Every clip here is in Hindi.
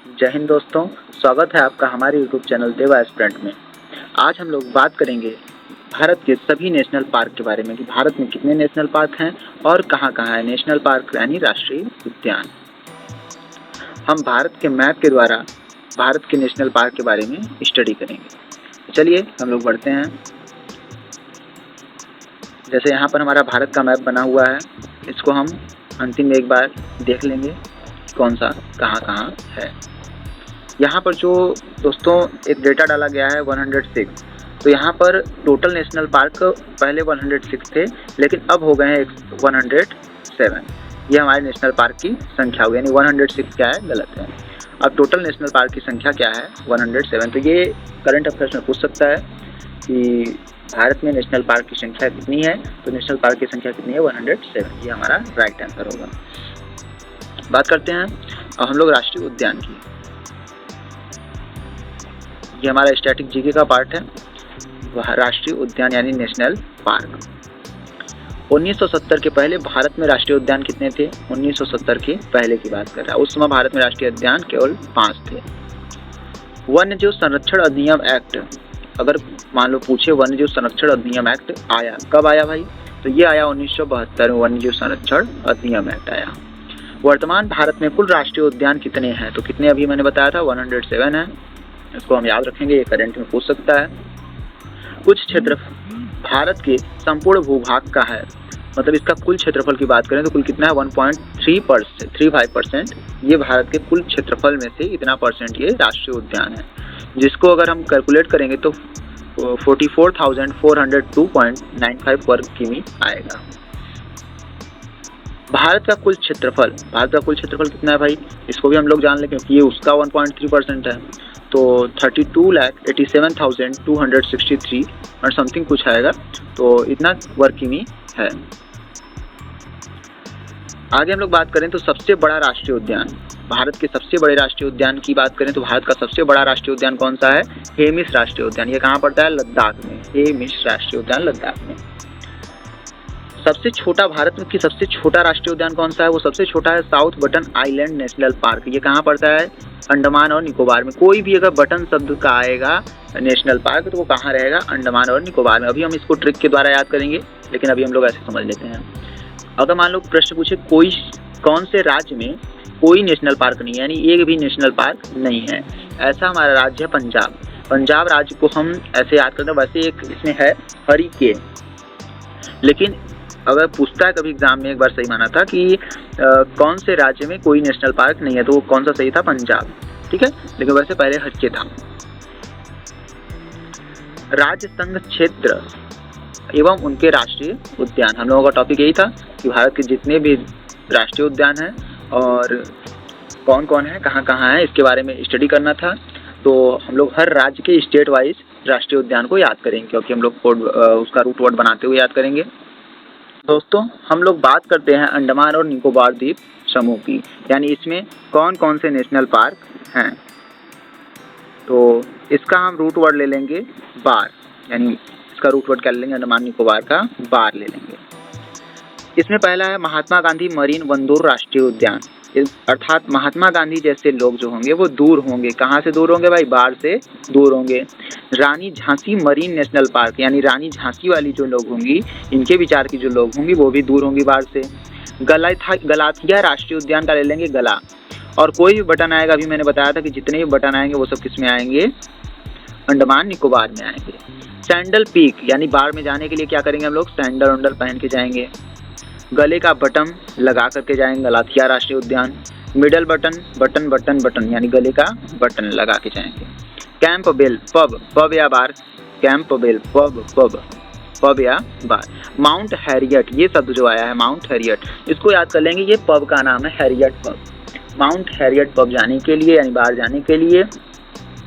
जय हिंद दोस्तों, स्वागत है आपका हमारे यूट्यूब चैनल देवा एस्पिरेंट में। आज हम लोग बात करेंगे भारत के सभी नेशनल पार्क के बारे में कि भारत में कितने नेशनल पार्क हैं और कहाँ कहाँ है नेशनल पार्क यानी राष्ट्रीय उद्यान। हम भारत के मैप के द्वारा भारत के नेशनल पार्क के बारे में स्टडी करेंगे। चलिए हम लोग बढ़ते हैं। जैसे यहाँ पर हमारा भारत का मैप बना हुआ है, इसको हम अंतिम में एक बार देख लेंगे कौन सा कहाँ है। यहाँ पर जो दोस्तों एक डेटा डाला गया है 106, तो यहाँ पर टोटल नेशनल पार्क पहले 106 थे लेकिन अब हो गए हैं 107। ये हमारे नेशनल पार्क की संख्या हुई, यानी 106 क्या है गलत है। अब टोटल नेशनल पार्क की संख्या क्या है 107। तो ये करंट अफेयर्स में पूछ सकता है कि भारत में नेशनल पार्क की संख्या कितनी है, तो नेशनल पार्क की संख्या कितनी है 107। ये हमारा राइट आंसर होगा। बात करते हैं अब हम लोग राष्ट्रीय उद्यान की। ये हमारा स्टैटिक जीके का पार्ट है। राष्ट्रीय उद्यान यानी नेशनल पार्क। 1970 के पहले भारत में राष्ट्रीय उद्यान कितने थे? 1970 के पहले की बात कर रहा है। उस समय भारत में राष्ट्रीय उद्यान केवल 5 थे। वन्यजीव संरक्षण अधिनियम एक्ट, अगर मान लो पूछे वन्यजीव संरक्षण अधिनियम एक्ट आया कब आया भाई, तो ये आया 1972 में वन्यजीव संरक्षण अधिनियम एक्ट आया। वर्तमान भारत में कुल राष्ट्रीय उद्यान कितने हैं? तो कितने अभी मैंने बताया था 107 है। इसको हम याद रखेंगे, ये करंट में पूछ सकता है। कुछ क्षेत्र भारत के संपूर्ण भूभाग का है, मतलब इसका कुल क्षेत्रफल की बात करें तो कुल कितना है 1.35%। ये भारत के कुल क्षेत्रफल में से इतना परसेंट ये राष्ट्रीय उद्यान है, जिसको अगर हम कैलकुलेट करेंगे तो 44,402.95 वर्ग किमी आएगा। भारत का कुल क्षेत्रफल कितना है भाई, इसको भी हम लोग जान लें क्योंकि ये उसका 1.3% है। तो 32,87,263 और समथिंग कुछ आएगा, तो इतना वर्ग किमी है। आगे हम लोग बात करें तो सबसे बड़ा राष्ट्रीय उद्यान, भारत के सबसे बड़े राष्ट्रीय उद्यान की बात करें तो भारत का सबसे बड़ा राष्ट्रीय उद्यान कौन सा है? हेमिस राष्ट्रीय उद्यान। ये कहाँ पड़ता है? लद्दाख में। हेमिस राष्ट्रीय उद्यान लद्दाख में। सबसे छोटा भारत में की सबसे छोटा राष्ट्रीय उद्यान कौन सा है? वो सबसे छोटा है south button island national park. ये कहाँ पड़ता है? अंडमान और निकोबार में। कोई भी अगर बटन शब्द का आएगा नेशनल पार्क तो वो कहाँ रहेगा? अंडमान और निकोबार में। अभी हम इसको ट्रिक के द्वारा याद करेंगे, लेकिन अभी हम लोग ऐसे समझ लेते हैं। अगर मान लो प्रश्न पूछे कौन से राज्य में कोई नेशनल पार्क नहीं है, यानी एक भी नेशनल पार्क नहीं है, ऐसा हमारा राज्य है पंजाब। पंजाब राज्य को हम ऐसे याद करते हैं। वैसे एक इसमें है हरिकेन, लेकिन अगर पूछता है कभी एग्जाम में, एक बार सही माना था कि कौन से राज्य में कोई नेशनल पार्क नहीं है, तो वो कौन सा सही था? पंजाब। ठीक है, लेकिन वैसे पहले हरिके था। राज्य संघ क्षेत्र एवं उनके राष्ट्रीय उद्यान, हम लोगों का टॉपिक यही था कि भारत के जितने भी राष्ट्रीय उद्यान हैं और कौन कौन है, कहाँ कहाँ है, इसके बारे में स्टडी करना था। तो हम लोग हर राज्य के स्टेट वाइज राष्ट्रीय उद्यान को याद करेंगे, क्योंकि हम लोग कोड उसका रूट वर्ड बनाते हुए याद करेंगे। दोस्तों हम लोग बात करते हैं अंडमान और निकोबार द्वीप समूह की, यानी इसमें कौन कौन से नेशनल पार्क हैं। तो इसका हम रूट वर्ड ले लेंगे बार, यानी इसका रूट वर्ड क्या ले लेंगे? अंडमान निकोबार का बार ले लेंगे। इसमें पहला है महात्मा गांधी मरीन वंदूर राष्ट्रीय उद्यान, अर्थात महात्मा गांधी जैसे लोग जो होंगे वो दूर होंगे। कहाँ से दूर होंगे भाई? बाढ़ से दूर होंगे। रानी झांसी मरीन नेशनल पार्क, यानी रानी झांसी वाली जो लोग होंगी, इनके विचार की जो लोग होंगी वो भी दूर होंगी बाढ़ से। गलाथिया राष्ट्रीय उद्यान का ले लेंगे गला। और कोई भी बटन आएगा, अभी मैंने बताया था कि जितने भी बटन आएंगे वो सब किस में आएंगे? अंडमान निकोबार में आएंगे। सैंडल पीक, यानी बाढ़ में जाने के लिए क्या करेंगे हम लोग? सैंडल वैंडल पहन के जाएंगे। गले का बटन लगा करके जाएंगे गलाथिया राष्ट्रीय उद्यान। मिडल बटन, यानी गले का बटन लगा के जाएंगे। कैंप बेल पब या बार, कैंप बेल पब या बार। माउंट हैरियट, ये शब्द जो आया है माउंट हैरियट, इसको याद कर लेंगे, ये पब का नाम है Harriet pub. Mount Harriet pub जाने के लिए यानी बाहर जाने के लिए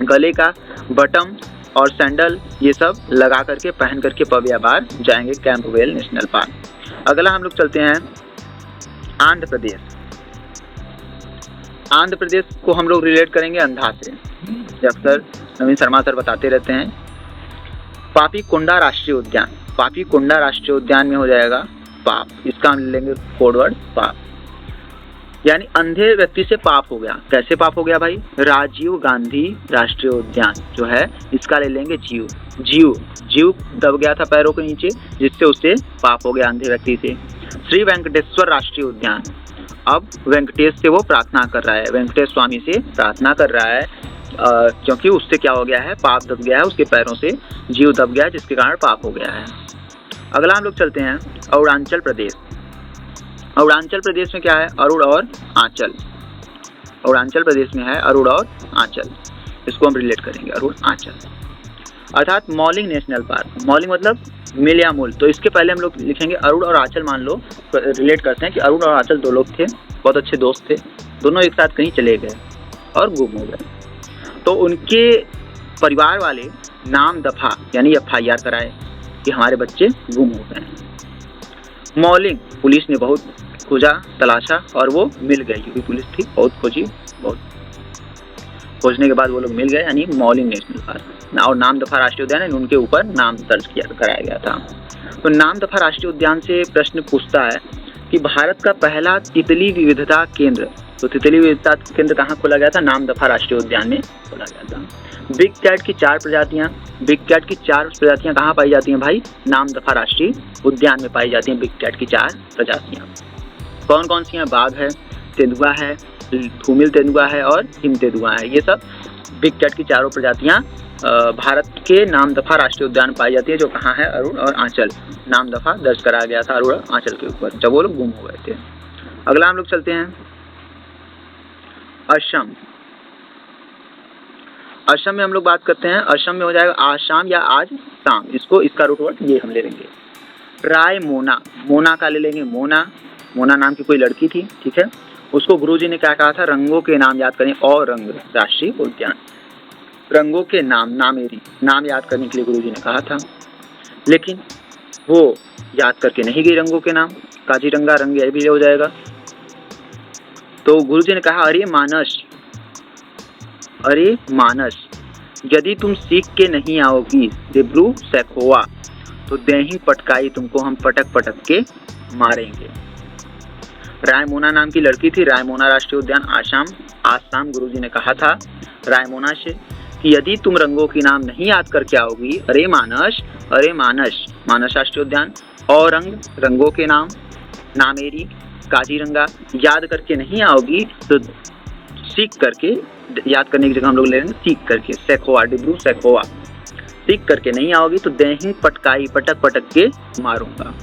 गले का बटन और सैंडल ये सब लगा करके पहन करके पब या बार जाएंगे कैंपबेल नेशनल पार्क। अगला हम लोग चलते हैं आंध्र प्रदेश। आंध्र प्रदेश को हम लोग रिलेट करेंगे अंधा से, अक्सर नवीन शर्मा सर बताते रहते हैं। पापीकोंडा राष्ट्रीय उद्यान, पापीकोंडा राष्ट्रीय उद्यान में हो जाएगा पाप, इसका हम ले लेंगे कोड वर्ड पाप। यानी अंधे व्यक्ति से पाप हो गया। कैसे पाप हो गया भाई? राजीव गांधी राष्ट्रीय उद्यान जो है इसका ले लेंगे जीव। जीव दब गया था पैरों के नीचे, जिससे उससे पाप हो गया अंधे व्यक्ति से। श्री वेंकटेश्वर राष्ट्रीय उद्यान, अब वेंकटेश से वो प्रार्थना कर रहा है, वेंकटेश स्वामी से प्रार्थना कर रहा है, क्योंकि उससे क्या हो गया है? पाप दब गया है, उसके पैरों से जीव दब गया है, जिसके कारण पाप हो गया है। अगला हम लोग चलते हैं अरुणाचल प्रदेश। अरुणाचल प्रदेश में क्या है? अरुण और आंचल। अरुणाचल प्रदेश में है अरुण और आंचल, इसको हम रिलेट करेंगे अरुण आंचल, अर्थात मौलिंग नेशनल पार्क। मौलिंग मतलब मिल या मूल, तो इसके पहले हम लोग लिखेंगे अरुण और आंचल। मान लो रिलेट करते हैं कि अरुण और आंचल दो लोग थे, बहुत अच्छे दोस्त थे, दोनों एक साथ कहीं चले गए और गुम हो गए, तो उनके परिवार वाले नाम दफा यानी FIR कराए कि हमारे बच्चे गुम हो गए हैं। मौलिंग, पुलिस ने बहुत खोजा तलाशा और वो मिल गई, क्योंकि पुलिस थी, बहुत खोजी, बहुत खोजने के बाद वो लोग मिल गए, यानी मौलिंग नेशनल पार्क। और नाम दफा राष्ट्रीय उद्यान है, उनके ऊपर नाम दर्ज कराया गया था। तो नाम दफा राष्ट्रीय उद्यान से प्रश्न पूछता है कि भारत का पहला तितली विविधता केंद्र, तो तितली विविधता केंद्र कहाँ खोला गया था? नाम दफा राष्ट्रीय उद्यान में खोला गया था। बिग कैट की 4 प्रजातियाँ, बिग कैट की 4 प्रजातियाँ कहाँ पाई जाती हैं भाई? नाम दफा राष्ट्रीय उद्यान में पाई जाती हैं बिग कैट की 4 प्रजातियाँ। कौन कौन सी हैं? बाघ है, तेंदुआ है, फूमिल तेंदुआ है और हिम तेंदुआ है। ये सब बिग कैट की 4 प्रजातियाँ भारत के नाम दफा राष्ट्रीय उद्यान पाई जाती है, जो कहाँ है? अरुण और आंचल। नाम दफा दर्ज कराया गया था अरुण और आंचल के ऊपर, जब वो लोग गुम हो गए थे। अगला हम लोग चलते हैं असम। असम में हम लोग बात करते हैं, असम में हो जाएगा आसाम या आज शाम, इसका रूट वर्ड ये हम ले लेंगे। रायमोना, मोना का ले लेंगे मोना। मोना नाम की कोई लड़की थी, ठीक है, उसको गुरुजी ने क्या कहा था? रंगों के नाम याद करें, और रंग राष्ट्रीय उद्यान, रंगों के नाम, नामेरी नाम याद करने के लिए गुरुजी ने कहा था, लेकिन वो याद करके नहीं गई रंगों के नाम। काजीरंगा रंग यह भी हो जाएगा। तो गुरुजी ने कहा अरे मानस, यदि तुम सीख के नहीं आओगी दिब्रू सैखोवा, तो देही पटकाई तुमको हम पटक पटक के मारेंगे। रायमोना नाम की लड़की थी, रायमोना राष्ट्रीय उद्यान आसाम गुरुजी ने कहा था रायमोना से कि यदि तुम रंगों के नाम नहीं याद करके आओगी, अरे मानस राष्ट्रीय उद्यान, और रंगों के नाम, नामेरी, काजीरंगा याद करके नहीं आओगी, तो सीख करके, याद करने की जगह हम लोग ले रहे हैं सीख करके, सैखोवा, डिब्रू सैखोवा, सीख करके नहीं आओगी तो देही पटकाई पटक पटक के मारूंगा।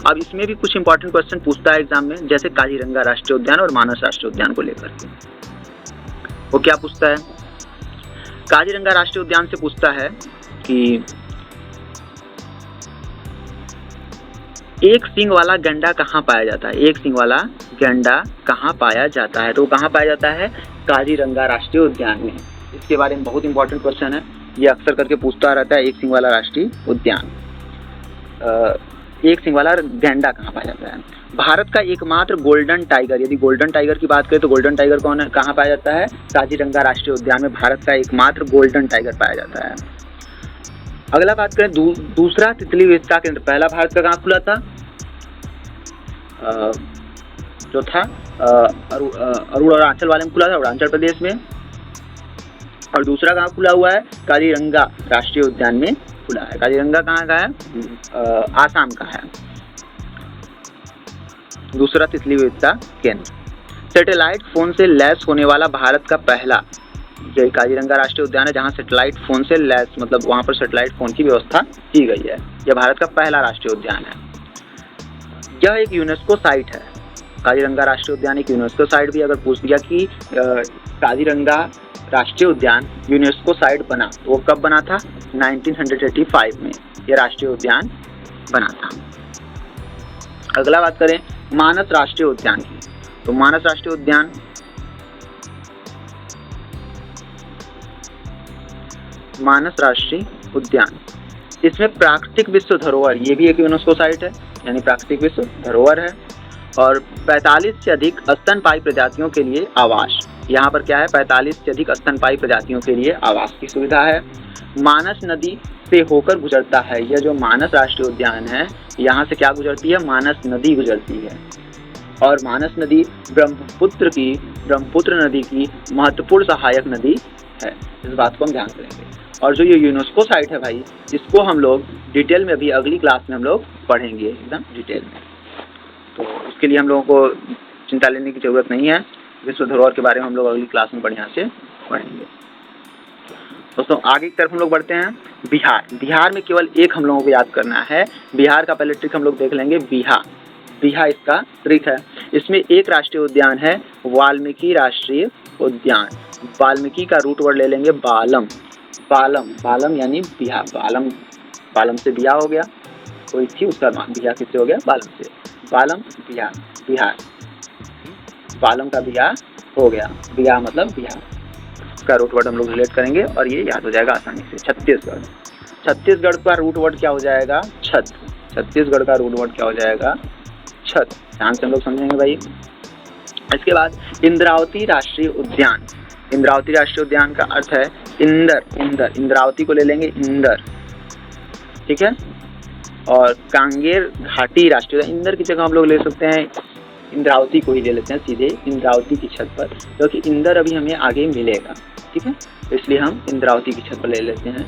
अब इसमें भी कुछ इंपॉर्टेंट क्वेश्चन पूछता है एग्जाम में, जैसे काजीरंगा राष्ट्रीय उद्यान और मानस राष्ट्रीय उद्यान को लेकर के। वो क्या पूछता है? काजीरंगा राष्ट्रीय उद्यान से पूछता है कि एक सींग वाला गैंडा कहाँ पाया जाता है? एक सींग वाला गैंडा कहाँ पाया जाता है? तो कहाँ पाया जाता है? काजीरंगा राष्ट्रीय उद्यान में। इसके बारे में बहुत इंपॉर्टेंट क्वेश्चन है, ये अक्सर करके पूछता रहता है। एक सींग वाला राष्ट्रीय उद्यान, एक सींग वाला गैंडा कहाँ पाया जाता है? भारत का एकमात्र गोल्डन टाइगर, यदि गोल्डन टाइगर की बात करें तो गोल्डन टाइगर कौन है, कहाँ पाया जाता है? काजीरंगा राष्ट्रीय उद्यान में भारत का एकमात्र गोल्डन टाइगर पाया जाता है। अगला बात करें दूसरा तितली विविधता केंद्र, पहला भारत का कहाँ खुला था? जो था अरुण और आंचल वाले में खुला था, अरुणाचल प्रदेश में, और दूसरा कहाँ खुला हुआ है? काजीरंगा राष्ट्रीय उद्यान में खुला है। काजीरंगा कहाँ का है? आसाम का है। दूसरा तितली विविधता केंद्र। सैटेलाइट फोन से लैस होने वाला भारत का पहला, ये काजीरंगा राष्ट्रीय उद्यान है जहाँ सैटेलाइट फोन से लैस, मतलब वहाँ पर सैटेलाइट फोन की व्यवस्था की गई है। यह भारत का पहला राष्ट्रीय उद्यान है। यह एक यूनेस्को साइट है। काजीरंगा राष्ट्रीय उद्यान एक यूनेस्को साइट भी अगर पूछ दिया कि काजीरंगा राष्ट्रीय उद्यान यूनेस्को साइट बना तो वो कब बना था? 1985 में यह राष्ट्रीय उद्यान बना था। अगला बात करें मानस राष्ट्रीय उद्यान की, तो मानस राष्ट्रीय उद्यान इसमें प्राकृतिक विश्व धरोहर, ये भी एक यूनेस्को साइट है, यानी प्राकृतिक विश्व धरोहर है, और 45 से अधिक स्तनपायी प्रजातियों के लिए आवास। यहाँ पर क्या है? 45 से अधिक स्तनपायी प्रजातियों के लिए आवास की सुविधा है। मानस नदी से होकर गुजरता है। यह जो मानस राष्ट्रीय उद्यान है, यहाँ से क्या गुजरती है? मानस नदी गुजरती है। और मानस नदी ब्रह्मपुत्र नदी की महत्वपूर्ण सहायक नदी है। इस बात को हम ध्यान करेंगे। और जो ये यूनेस्को साइट है भाई, इसको हम लोग डिटेल में अभी अगली क्लास में हम लोग पढ़ेंगे एकदम डिटेल में। तो उसके लिए हम लोगों को चिंता लेने की ज़रूरत नहीं है। विश्व धरोहर के बारे में हम लोग अगली क्लास में बढ़िया से पढ़ेंगे। दोस्तों आगे की तरफ हम लोग बढ़ते हैं। बिहार में केवल एक हम लोगों को याद करना है। बिहार का पहले ट्रिक हम लोग देख लेंगे। बिहा इसका ट्रिक है। इसमें एक राष्ट्रीय उद्यान है, वाल्मीकि राष्ट्रीय उद्यान। वाल्मीकि का रूट वर्ड ले लेंगे बालम यानी बिहा। बालम से बिहा हो गया, कोई थी उसका बिहा किससे हो गया? बालम से। बालम बिहार, बालम का बिहा हो गया। बिहा मतलब बिहार का रूट वर्ड हम लोग रिलेट करेंगे और ये याद हो जाएगा आसानी से। छत्तीसगढ़ का रूट वर्ड क्या हो जाएगा? छत। छत्तीसगढ़ का रूट वर्ड क्या हो जाएगा? छत। ध्यान से हम लोग समझेंगे भाई। इसके बाद इंद्रावती राष्ट्रीय उद्यान। इंद्रावती राष्ट्रीय उद्यान का अर्थ है इंदर। इंद्रावती को ले लेंगे इंदर, ठीक है। और कांगेर घाटी राष्ट्रीय उद्यान। इंदर की जगह हम लोग ले सकते हैं इंद्रावती को ही ले लेते हैं सीधे इंद्रावती की छत पर, क्योंकि इंदर अभी हमें आगे मिलेगा, ठीक है। इसलिए हम इंद्रावती की छत पर ले लेते हैं।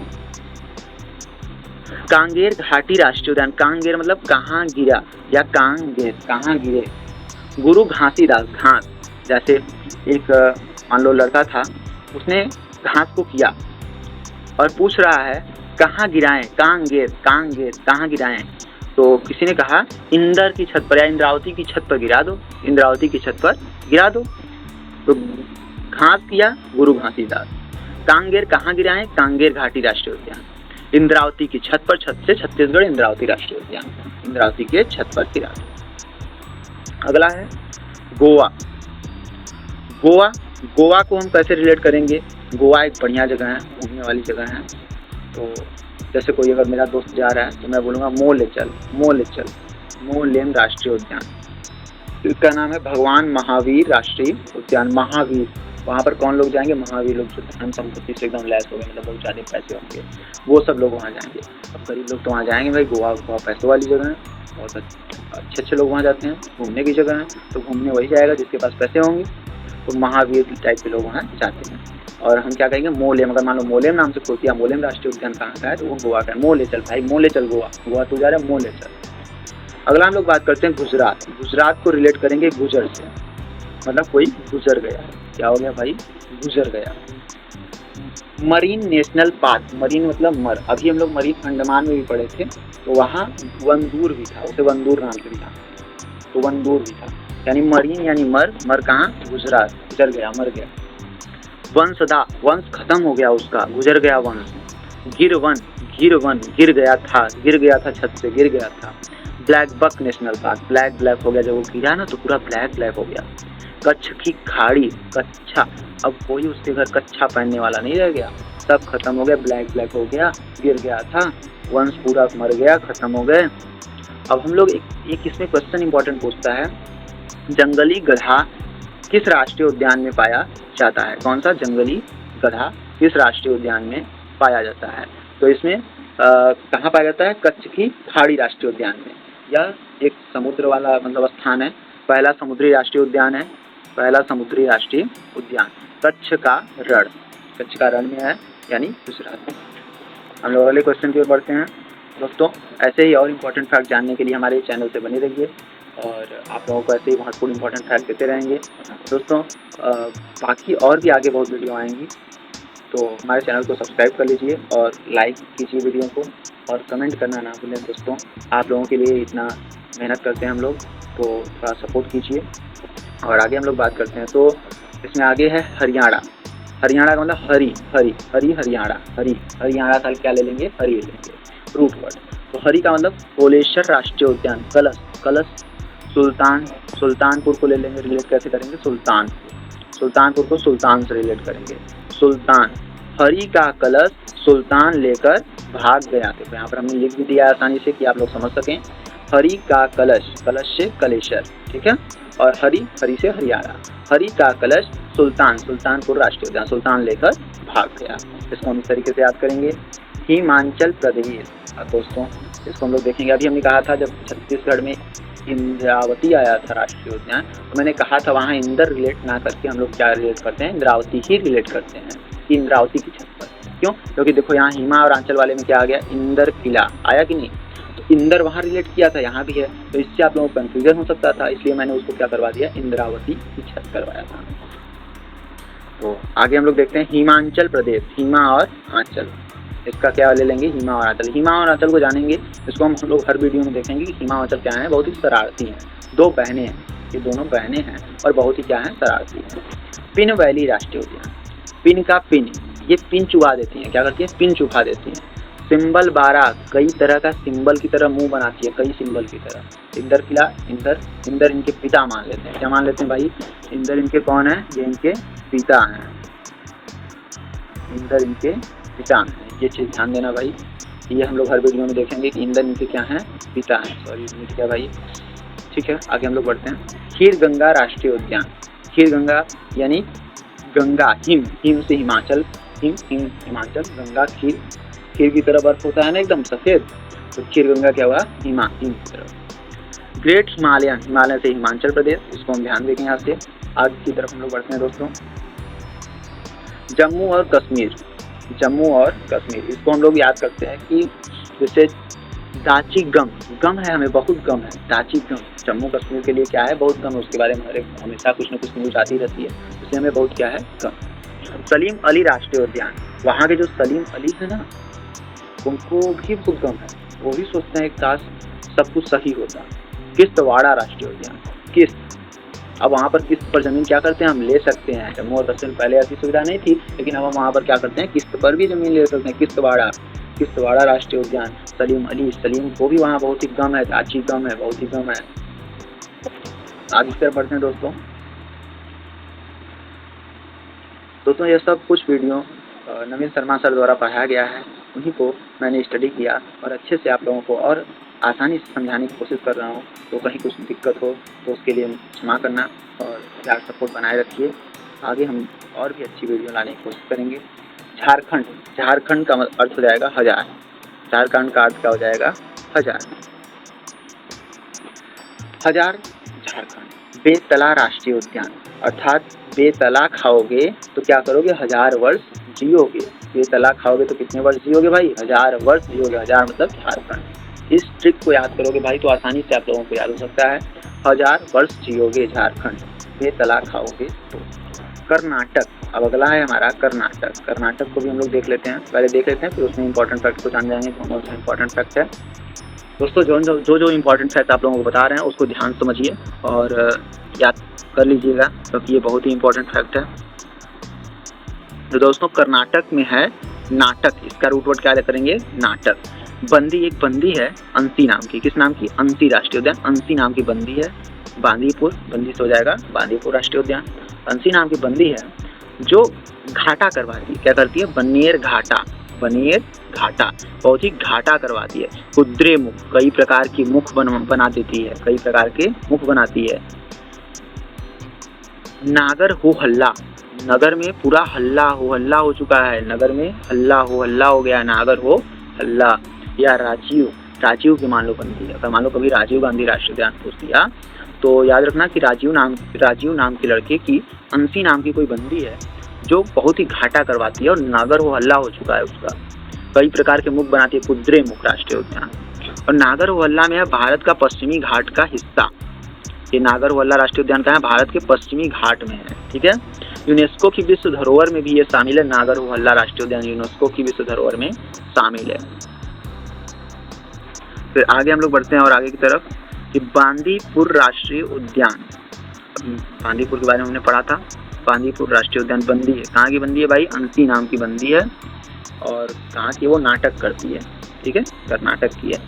कांगेर घाटी राष्ट्रीय उद्यान। कांगेर मतलब कहाँ गिरा या कांगेर कहाँ गिरे। गुरु घासीदास। घास जैसे एक मान लो लड़का था, उसने घास को किया और पूछ रहा है कहाँ गिराएं? कांगेर कहाँ गिराएं? तो किसी ने कहा इंदर की छत पर या इंद्रावती की छत पर गिरा दो। इंद्रावती की छत पर गिरा दो। तो घास किया गुरु घासीदास। कांगेर कहाँ गिराएं? कांगेर घाटी राष्ट्रीय उद्यान। इंद्रावती की छत पर, छत से छत्तीसगढ़ इंद्रावती राष्ट्रीय उद्यान। इंद्रावती के छत पर गिरा दो। अगला है गोवा। गोवा को हम कैसे रिलेट करेंगे? गोवा एक बढ़िया जगह है, घूमने वाली जगह है। तो जैसे कोई अगर मेरा दोस्त जा रहा है तो मैं बोलूँगा मोलेम राष्ट्रीय उद्यान। इसका नाम है भगवान महावीर राष्ट्रीय उद्यान। महावीर, वहाँ पर कौन लोग जाएंगे? महावीर लोग, जो धन संपत्ति से एकदम लैस हो गए, मतलब बहुत ज़्यादा पैसे होंगे, वो सब लोग वहाँ जाएंगे। अब गरीब लोग तो वहाँ जाएंगे भाई। गोवा पैसों वाली जगह है, बहुत अच्छे लोग वहाँ जाते हैं, घूमने की जगह है। तो घूमने वही जाएगा जिसके पास पैसे होंगे। तो महावीर टाइप के लोग वहाँ जाते हैं। और हम क्या कहेंगे? मोलेम। अगर मान लो मोलेम नाम से खोतिया मोलेम राष्ट्रीय उद्यान कहाँ का है, तो वो गोवा का है। मोले चल भाई, मोले चल गोवा तू जा रहा है, मोले चल। अगला हम लोग बात करते हैं गुजरात को रिलेट करेंगे गुजर से, मतलब कोई गुजर गया। क्या हो गया भाई? गुजर गया। Marine national park. मरीन मतलब मर। अभी हम लोग मरीन अंडमान में भी पढ़े थे, तो वहाँ वंदूर भी था, उसे वंदूर नाम से भी था, तो वंदूर भी था। यानी मरीन यानी मर कहाँ? गुजरात। गुजर गया, मर गया। वंश खत्म हो गया उसका, गुजर गया वंश। गिर गिर गया था, छत से गिर गया था। Blackbuck national park. Black हो गया, जब वो गिरा ना तो पूरा ब्लैक हो गया। कच्छ की खाड़ी। कच्छा, अब कोई उसके घर कच्छा पहनने वाला नहीं रह गया, सब खत्म हो गया, ब्लैक हो गया, गिर गया था, वंश पूरा मर गया, खत्म हो गए। अब हम लोग एक इसमें क्वेश्चन इंपॉर्टेंट पूछता है, जंगली गधा किस राष्ट्रीय उद्यान में पाया जाता है? कौन सा जंगली गधा किस राष्ट्रीय उद्यान में पाया जाता है? तो इसमें कहाँ पाया जाता है? कच्छ की खाड़ी राष्ट्रीय उद्यान में। यह एक समुद्र वाला मतलब स्थान है, पहला समुद्री राष्ट्रीय उद्यान है, कच्छ का रण में है, यानी गुजरात। हम लोग अगले क्वेश्चन की ओर बढ़ते हैं। दोस्तों ऐसे ही और इम्पोर्टेंट फैक्ट जानने के लिए हमारे चैनल से बने रहिए और आप लोगों को ऐसे ही महत्वपूर्ण इम्पोर्टेंट फैक्ट देते रहेंगे। दोस्तों बाकी और भी आगे बहुत वीडियो आएंगी, तो हमारे चैनल को सब्सक्राइब कर लीजिए और लाइक कीजिए वीडियो को, और कमेंट करना ना भूलें। दोस्तों आप लोगों के लिए इतना मेहनत करते हैं हम लोग, तो थोड़ा सपोर्ट कीजिए। और आगे हम लोग बात करते हैं, तो इसमें आगे है हरियाणा का मतलब हरियाणा का क्या ले लेंगे? हरी ले लेंगे रूट वर्ड। तो हरी का मतलब कोलेश्वर राष्ट्रीय उद्यान। कलश सुल्तानपुर को ले लेंगे, रिलेट कैसे करेंगे? सुल्तानपुर को सुल्तान से रिलेट करेंगे। सुल्तान, हरी का कलश सुल्तान लेकर भाग गया। देखो यहाँ पर हमने लिख भी दिया आसानी से कि आप लोग समझ सकें। हरी का कलश से कलेश्वर, ठीक है, और हरी से हरियाणा। हरी का कलश सुल्तानपुर राष्ट्रीय उद्यान, सुल्तान लेकर भाग गया। इसको हम इस तरीके से याद करेंगे। हिमाचल प्रदेश, दोस्तों इसको हम लोग देखेंगे। अभी हमने कहा था जब छत्तीसगढ़ में इंद्रावती आया था राष्ट्रीय उद्यान, तो मैंने कहा था वहाँ इंदर रिलेट ना करके हम लोग क्या रिलेट करते हैं, इंद्रावती ही रिलेट करते हैं कि इंद्रावती की छत पर। क्यों? क्योंकि देखो यहाँ हिमा और आंचल वाले में क्या आ गया, इंदर किला आया कि नहीं, तो इंदर वहाँ रिलेट किया था, यहाँ भी है, तो इससे आप लोगों को कन्फ्यूजन हो सकता था, इसलिए मैंने उसको क्या करवा दिया, इंद्रावती की छत करवाया था। तो आगे हम लोग देखते हैं हिमाचल प्रदेश, हिमा और आंचल, इसका क्या ले लेंगे, हिमा और आंचल। हिमा और आंचल को जानेंगे, इसको हम लोग हर वीडियो में देखेंगे कि हिमा और आंचल क्या है, बहुत ही शरारती हैं, दो बहनें हैं, ये दोनों बहनें हैं और बहुत ही क्या है, शरारती हैं। पिन वैली राष्ट्रीय उद्यान, पिन का पिन, ये पिन चुभा देती हैं, क्या करती है, पिन चुभा देती हैं। सिंबल 12, कई तरह का सिंबल की तरह मुंह बनाती है, कई सिंबल की तरह। इंदर किला, इंदर इनके पिता मान लेते हैं, क्या मान लेते हैं भाई, इंदर इनके कौन है, ये इनके पिता हैं, इंदर इनके पिता हैं, ये चीज़ ध्यान देना भाई, ये हम लोग हर वीडियो में देखेंगे कि इंदर इनके क्या हैं, पिता हैं, सॉरी क्या भाई, ठीक है। आगे हम लोग बढ़ते हैं, खीर गंगा राष्ट्रीय उद्यान, खीर गंगा यानी गंगा, हिम से हिमाचल, हिमाचल, गंगा खीर, खीर की तरह बर्फ होता है ना एकदम सफ़ेद, तो खीर गंगा क्या हुआ, हिम की तरफ। ग्रेट हिमालयन, हिमालय से हिमाचल प्रदेश, इसको हम ध्यान देंगे। यहाँ से आगे की तरफ हम लोग बढ़ते हैं दोस्तों, जम्मू और कश्मीर, जम्मू और कश्मीर, इसको हम लोग याद करते हैं कि जैसे दाची गम, गम है, हमें बहुत गम है, दाची गम, जम्मू कश्मीर के लिए क्या है, बहुत गम है, उसके बारे में हमेशा कुछ न कुछ न्यूज आती रहती है, इसलिए हमें बहुत क्या है, गम। सलीम अली राष्ट्रीय उद्यान, वहाँ के जो सलीम अली है ना, उनको भी बहुत गम है, वो भी सोचते हैं काश सब कुछ सही होता। किश्तवाड़ा राष्ट्रीय उद्यान, किश्त, अब वहाँ पर किस्त पर ज़मीन क्या करते हैं, हम ले सकते हैं, जम्मू और कश्मीर पहले ऐसी सुविधा नहीं थी, लेकिन अब हम वहाँ पर क्या करते हैं, किस्त पर भी ज़मीन ले सकते हैं। किश्तवाड़ा राष्ट्रीय उद्यान, सलीम अली, सलीम को भी वहाँ बहुत ही गम है, अच्छी गम है, बहुत ही गम है। आगे की तरफ बढ़ते हैं दोस्तों ये सब कुछ वीडियो नवीन शर्मा सर द्वारा पढ़ाया गया है, उन्हीं को मैंने स्टडी किया और अच्छे से आप लोगों को और आसानी से समझाने की कोशिश कर रहा हूँ, तो कहीं कुछ दिक्कत हो तो उसके लिए क्षमा करना और प्यार सपोर्ट बनाए रखिए। आगे हम और भी अच्छी वीडियो लाने की कोशिश करेंगे। झारखंड, झारखंड का अर्थ हो जाएगा हजार, झारखंड का अर्थ क्या हो जाएगा, हजार, हजार झारखंड। बेतला राष्ट्रीय उद्यान, अर्थात बेतला खाओगे तो क्या करोगे, 1000 वर्ष जियोगे, बेतला खाओगे तो कितने वर्ष जियोगे भाई, 1000 वर्ष जियोगे, 1000 मतलब झारखंड। इस ट्रिक को याद करोगे भाई तो आसानी से आप लोगों को याद हो सकता है, 1000 वर्ष जियोगे झारखंड, बेतला खाओगे तो। कर्नाटक, अब अगला है हमारा कर्नाटक, कर्नाटक को भी हम लोग देख लेते हैं, पहले देख लेते हैं फिर उसमें इंपॉर्टेंट फैक्ट को जान जाएंगे, कौन सा इंपॉर्टेंट फैक्ट है। दोस्तों जो इंपॉर्टेंट फैक्ट आप लोगों को बता रहे हैं उसको ध्यान समझिए और याद कर लीजिएगा, क्योंकि ये बहुत ही इंपॉर्टेंट फैक्ट है। तो दोस्तों कर्नाटक में है नाटक, इसका रूट वर्ड क्या करेंगे, नाटक। बंदी, एक बंदी है अंसी नाम की, किस नाम की, अंसी राष्ट्रीय उद्यान, अंसी नाम की बंदी है। बांदीपुर, बंदी से हो जाएगा बांदीपुर राष्ट्रीय उद्यान, अंसी नाम की बंदी है जो घाटा करवाती है, क्या करती है, बनेर घाटा, बनेर घाटा, बहुत ही घाटा करवाती है। कुद्रे मुख, कई प्रकार की मुख बना देती है, कई प्रकार के मुख बनाती है। नागर हो हल्ला, नगर में पूरा हल्ला हो चुका है, नगर में हल्ला हो गया, नागर हो हल्ला। या राजीव, राजीव की मान लो बंदी है, अगर मान लो कभी राजीव गांधी राष्ट्रीय उद्यान पूछ दिया तो याद रखना कि राजीव नाम के लड़के की अंसी नाम की कोई बंदी है जो बहुत ही घाटा करवाती है और नागर हो हल्ला हो चुका है उसका, कई प्रकार के मुख बनाती है। कुद्रे मुख राष्ट्रीय उद्यान, और नागर हो हल्ला में है भारत का पश्चिमी घाट का हिस्सा, ये नागर हो हल्ला राष्ट्रीय उद्यान का है, भारत के पश्चिमी घाट में है, ठीक है। यूनेस्को की विश्व धरोहर में भी ये शामिल है, नागर हो हल्ला राष्ट्रीय उद्यान यूनेस्को की विश्व धरोहर में शामिल है। फिर आगे हम लोग बढ़ते हैं और आगे की तरफ कि बांदीपुर राष्ट्रीय उद्यान, बांदीपुर के बारे में हमने पढ़ा था, बांदीपुर राष्ट्रीय उद्यान बंदी है, कहाँ की बंदी है भाई, अंसी नाम की बंदी है, और कहाँ की, वो नाटक करती है, ठीक है, कर्नाटक की है,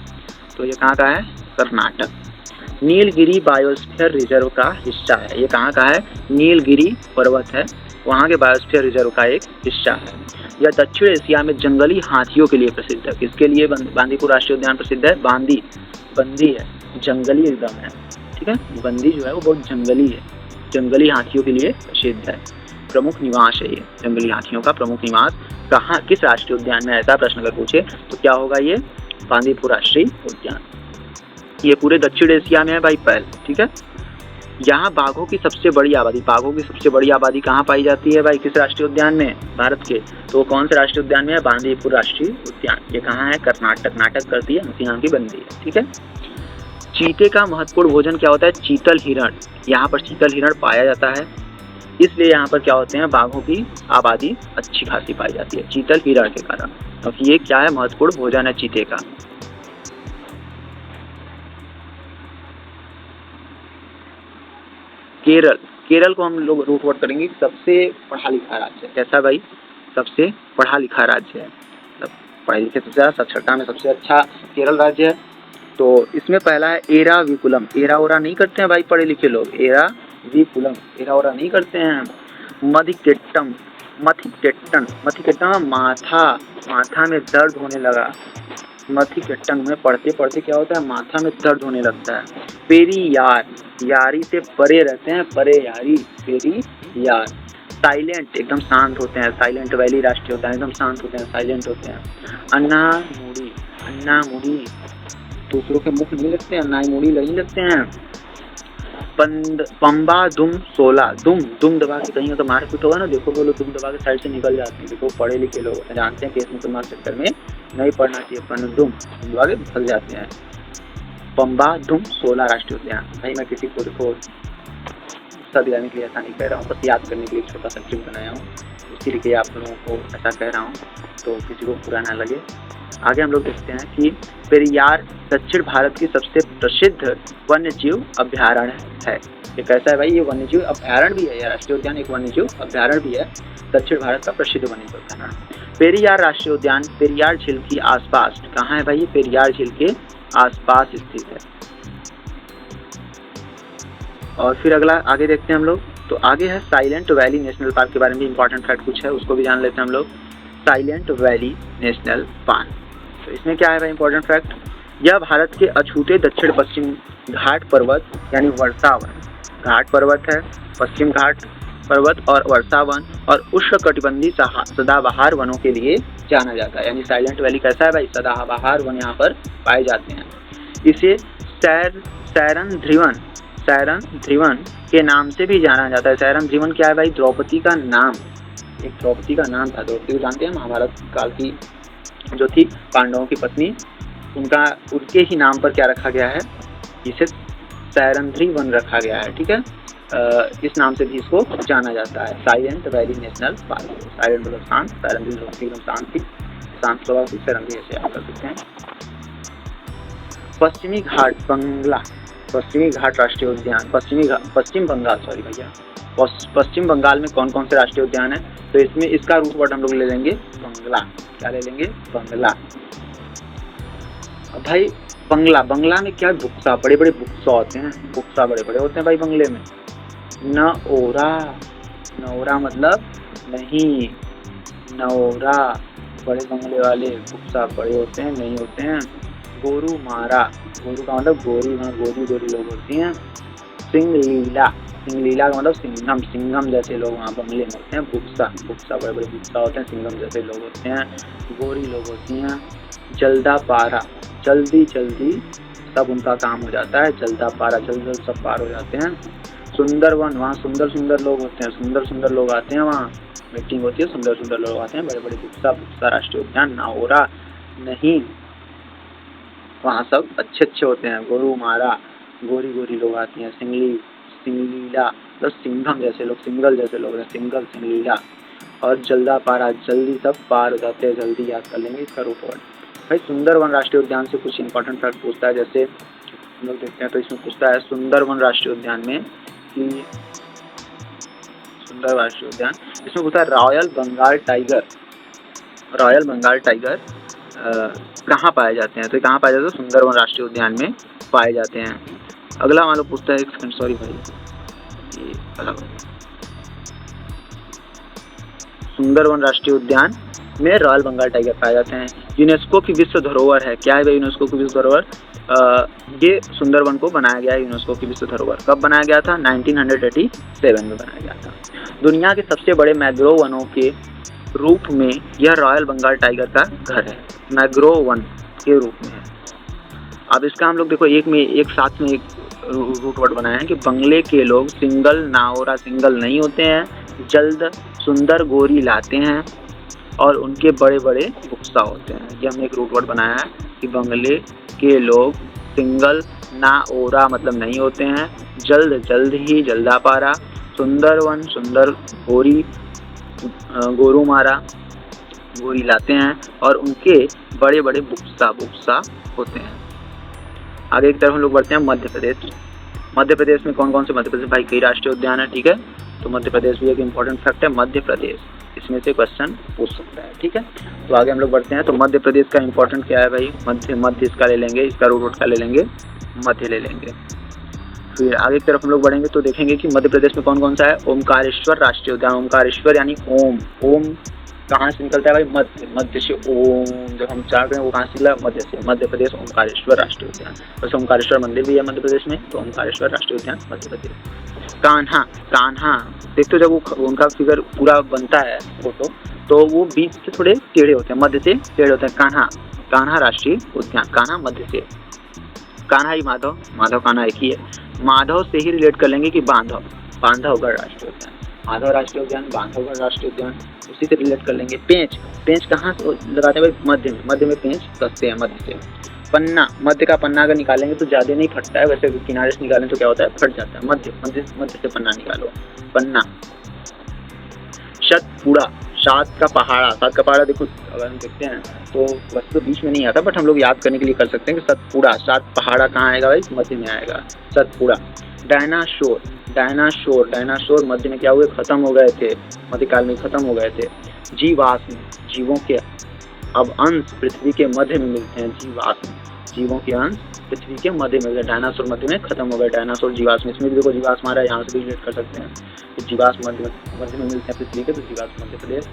तो ये कहाँ का है, कर्नाटक। नीलगिरी बायोस्फीयर रिजर्व का हिस्सा है, ये कहाँ का है, नीलगिरी पर्वत है, वहाँ के बायोस्फीयर रिजर्व का एक हिस्सा है। यह दक्षिण एशिया में जंगली हाथियों के लिए प्रसिद्ध है, किसके लिए बांदीपुर राष्ट्रीय उद्यान प्रसिद्ध है, बंदी है, जंगली एकदम है, ठीक है, बंदी जो है वो बहुत जंगली है, जंगली हाथियों के लिए प्रसिद्ध है। प्रमुख निवास है ये, जंगली हाथियों का प्रमुख निवास कहाँ, किस राष्ट्रीय उद्यान में, ऐसा प्रश्न अगर पूछे तो क्या होगा, ये बांदीपुर राष्ट्रीय उद्यान। ये पूरे दक्षिण एशिया में है भाई पहल, ठीक है। यहाँ बाघों की सबसे बड़ी आबादी कहाँ पाई जाती है भाई, किस राष्ट्रीय उद्यान में, भारत के। तो कौन से राष्ट्रीय उद्यान में है, बांदीपुर राष्ट्रीय उद्यान। ये कहाँ है, कर्नाटक। नाटक करती है, हंसी नाम की बंदी है, ठीक है। चीते का महत्वपूर्ण भोजन क्या होता है, चीतल हिरण। यहाँ पर चीतल हिरण पाया जाता है, इसलिए यहाँ पर क्या होते हैं, बाघों की आबादी अच्छी खासी पाई जाती है चीतल हिरण के कारण। तो ये क्या है, महत्वपूर्ण भोजन है चीते का। केरल को हम लोग रूट वर्ड करेंगे सबसे पढ़ा लिखा राज्य। कैसा भाई, सबसे पढ़ा लिखा राज्य है, पढ़े लिखे सबसे ज़्यादा, साक्षरता में सबसे अच्छा केरल राज्य है। तो इसमें पहला है एराविकुलम। एरा ओरा नहीं करते हैं भाई पढ़े लिखे लोग, एराविकुलम, एरा ओरा नहीं करते हैं। मथिकेट्टम माथा में दर्द होने लगा। मथिकेट्टम में पढ़ते पढ़ते क्या होता है, माथा में दर्द होने लगता है। पेरियार, यारी से परे रहते हैं, परे यारी, पेरियार। साइलेंट, एकदम शांत होते हैं, साइलेंट वैली राष्ट्रीय उद्यान, एकदम शांत होते हैं, साइलेंट होते हैं। अन्ना मुड़ी, दूसरों के मुख नहीं लगते हैं, अन्ना मुड़ी नहीं लगते हैं। पंबा दुम 16, दुम दबा के कहीं तो मारपीट होगा ना, देखो वो लोग दुम दबा के साइड से निकल जाते हैं। देखो पढ़े लिखे लोग जानते हैं कि इस मुसलमान चक्कर में नहीं पढ़ना चाहिए, पर दुम दबा के फंस जाते हैं। पंबा दुम 16 राष्ट्रीय उद्यान। भाई मैं किसी को देखो उत्तर दिलाने के लिए ऐसा नहीं कह रहा हूँ, बस याद करने के लिए छोटा सा ट्रिक बनाया हूँ, उसके लिए आप लोगों को ऐसा कह रहा हूँ, तो किसी को बुरा ना लगे। आगे हम लोग देखते हैं कि पेरियार दक्षिण भारत की सबसे प्रसिद्ध वन्यजीव अभ्यारण्य है। ये कैसा है भाई, ये वन्यजीव अभ्यारण्य भी है, यह राष्ट्रीय उद्यान एक वन्यजीव अभ्यारण्य भी है, दक्षिण भारत का प्रसिद्ध वन्यजीव अभ्यारण्य। पेरियार राष्ट्रीय उद्यान पेरियार झील के आसपास कहाँ है भाई, ये पेरियार झील के आसपास स्थित है। और फिर अगला आगे देखते हैं हम लोग, तो आगे है साइलेंट वैली नेशनल पार्क के बारे में इंपॉर्टेंट फैक्ट कुछ है, उसको भी जान लेते हैं हम लोग। साइलेंट वैली नेशनल पार्क, तो इसमें क्या है भाई इंपॉर्टेंट फैक्ट, यह भारत के अछूते दक्षिण पश्चिम घाट पर्वत यानी वर्षावन घाट पर्वत है, पश्चिम घाट पर्वत और वर्षावन और उष्णकटिबंधीय सदाबहार वनों के लिए जाना जाता है। यानी साइलेंट वैली कैसा है भाई, सदाबहार वन यहाँ पर पाए जाते हैं। इसे सैरन ध्रिवन के नाम से भी जाना जाता है। सैरन ध्रिवन क्या है भाई, द्रौपदी का नाम, एक द्रौपदी का नाम था। द्रौपदी को जानते हैं, महाभारत काल की जो थी, पांडवों की पत्नी, उनके ही नाम पर क्या रखा गया है, इसे सैरंध्री वन रखा गया है, ठीक है। इस नाम से भी इसको जाना जाता है, silent valley national park. Silent मतलब शांत, सैरंध्री एकदम शांत थी, शांत स्वभाव की, सैरंध्री ऐसे आप कर सकते हैं। पश्चिमी घाट राष्ट्रीय उद्यान, पश्चिम बंगाल में कौन कौन से राष्ट्रीय उद्यान है, तो इसमें इसका रूट वर्ड हम लोग ले लेंगे बंगला। क्या ले लेंगे, बंगला। भाई बंगला में क्या, बुक्सा, बड़े बड़े बुक्सा होते हैं, बुक्सा बड़े बड़े होते हैं भाई बंगले में। नौरा मतलब नहीं, नौरा बड़े बंगले वाले, बुक्सा बड़े होते हैं नहीं होते हैं। गोरुमारा, गोरु का मतलब गोरी, वहाँ गोरी लोग होती हैं। सिंगलीला का मतलब सिंघम जैसे लोग वहाँ बंगले में होते हैं। बुक्सा बड़े बड़े बुक्सा होते हैं, सिंघम जैसे लोग होते हैं, गोरी लोग होती हैं। जल्दापारा, जल्दी सब उनका काम हो जाता है। जल्दापारा, जल्द सब पार हो जाते हैं। सुंदरवन, वहाँ सुंदर लोग होते हैं, सुंदर लोग आते हैं, वहाँ मीटिंग होती है, सुंदर लोग आते हैं। बड़े बड़े बुक्सा राष्ट्रीय उद्यान। नाओरा नहीं, वहाँ सब अच्छे होते हैं। गोरुमारा, गोरी लोग आती हैं। सिंगलीला मतलब सिंघम जैसे लोग, सिंगल जैसे लोग हैं, सिंगलीला। और जल्दापारा, जल्दी सब पार हो जाते हैं, जल्दी याद कर लेंगे इसका रूट वर्ड। भाई सुंदरवन राष्ट्रीय उद्यान से कुछ इंपॉर्टेंट फैक्ट पूछता है, जैसे हम लोग देखते हैं तो इसमें पूछता है सुंदरवन राष्ट्रीय उद्यान में कि सुंदर राष्ट्रीय उद्यान, इसमें पूछता है रॉयल बंगाल टाइगर कहाँ पाए जाते हैं, तो कहाँ पाए जाते हैं, सुंदरवन राष्ट्रीय उद्यान में पाए जाते हैं। अगला मान लो पूछता है, एक सेकंड सॉरी भाई, ये अलग, सुंदरवन राष्ट्रीय उद्यान में रॉयल बंगाल टाइगर पाए जाते हैं। यूनेस्को की विश्व धरोहर है, क्या है भाई यूनेस्को की विश्व धरोहर, ये सुंदरवन को बनाया गया है यूनेस्को की विश्व धरोहर। कब बनाया गया था, 1987 में बनाया गया था। दुनिया के सबसे बड़े मैंग्रोव वनों के रूप में यह रॉयल बंगाल टाइगर का घर है, मैंग्रोव वन के रूप में है। अब इसका हम लोग देखो एक साथ में एक रूट वर्ड बनाए हैं कि बंगले के लोग सिंगल नाओरा सिंगल नहीं होते हैं, जल्द सुंदर गोरी लाते हैं और उनके बड़े बड़े बुक्सा होते हैं। ये हमने एक रूट वर्ड बनाया है कि बंगले के लोग सिंगल नाओरा मतलब नहीं होते हैं, जल्द जल्द ही जल्दा पारा, सुंदर वन सुंदर गोरी गोरू मारा गोरी लाते हैं और उनके बड़े बड़े बुक्सा होते हैं। आगे की तरफ हम लोग बढ़ते हैं मध्य प्रदेश। मध्य प्रदेश में कौन कौन से मध्य प्रदेश भाई कई राष्ट्रीय उद्यान है, ठीक है। तो मध्य प्रदेश भी एक इम्पोर्टेंट फैक्ट है, मध्य प्रदेश इसमें से क्वेश्चन पूछ सकता है, ठीक है। तो आगे हम लोग बढ़ते हैं। तो मध्य प्रदेश का इम्पोर्टेंट क्या है भाई, मध्य इसका ले लेंगे, इसका रूट का ले लेंगे, मध्य ले लेंगे। फिर आगे की तरफ हम लोग बढ़ेंगे तो देखेंगे कि मध्य प्रदेश में कौन कौन सा है। ओमकारेश्वर राष्ट्रीय उद्यान, ओमकारेश्वर यानी ओम कहाँ से निकलता है भाई, मध्य से ओम, जब हम चाह रहे हैं वो कहाँ से निकला, मध्य से। मध्य प्रदेश ओमकारेश्वर राष्ट्रीय उद्यान, वैसे ओमकारेश्वर मंदिर भी है मध्य प्रदेश में, तो ओमकारेश्वर राष्ट्रीय उद्यान मध्य प्रदेश। कान्हा देख तो जब वो उनका फिगर पूरा बनता है फोटो तो वो बीच से थोड़े टेढ़े होते हैं, मध्य से टेढ़े होते हैं। कान्हा राष्ट्रीय उद्यान, कान्हा मध्य से, कान्हा ही माधव कान्हा एक ही है। माधव से ही रिलेट कर लेंगे कि बांधवगढ़ राष्ट्रीय उद्यान, माधव राष्ट्रीय उद्यान, बांधवगढ़ राष्ट्रीय उद्यान, उसी से रिलेट कर लेंगे। पेंच कहाँ से लगाते हैं भाई, मध्य में पेंच कसते हैं मध्य से। पन्ना, मध्य का पन्ना अगर निकालेंगे तो ज़्यादा नहीं फटता है, वैसे किनारे से निकालें तो क्या होता है, फट जाता है। मध्य से पन्ना निकालो, पन्ना। सतपुड़ा, सात का पहाड़ा देखो अगर हम देखते हैं तो वैसे तो बीच में नहीं आता, बट हम लोग याद करने के लिए कर सकते हैं कि सतपुड़ा, सात पहाड़ा कहाँ आएगा भाई, मध्य में आएगा, सतपुड़ा। डायनासोर मध्य में क्या हुए, खत्म हो गए थे, मध्यकाल में खत्म हो गए थे। जीवाश्म, जीवों के अब अंश पृथ्वी के मध्य में मिलते हैं, जीवों के अंश पृथ्वी के मध्य में, डायनासोर मध्य में खत्म हो गए, डायनासोर जीवाश्म, इसमें भी देखो जीवाश्म आ रहा है, यहाँ से भी रिलेट कर सकते हैं कि जीवाश्म मध्य में मिलते हैं पृथ्वी के, तो जीवाश्म मध्य प्रदेश।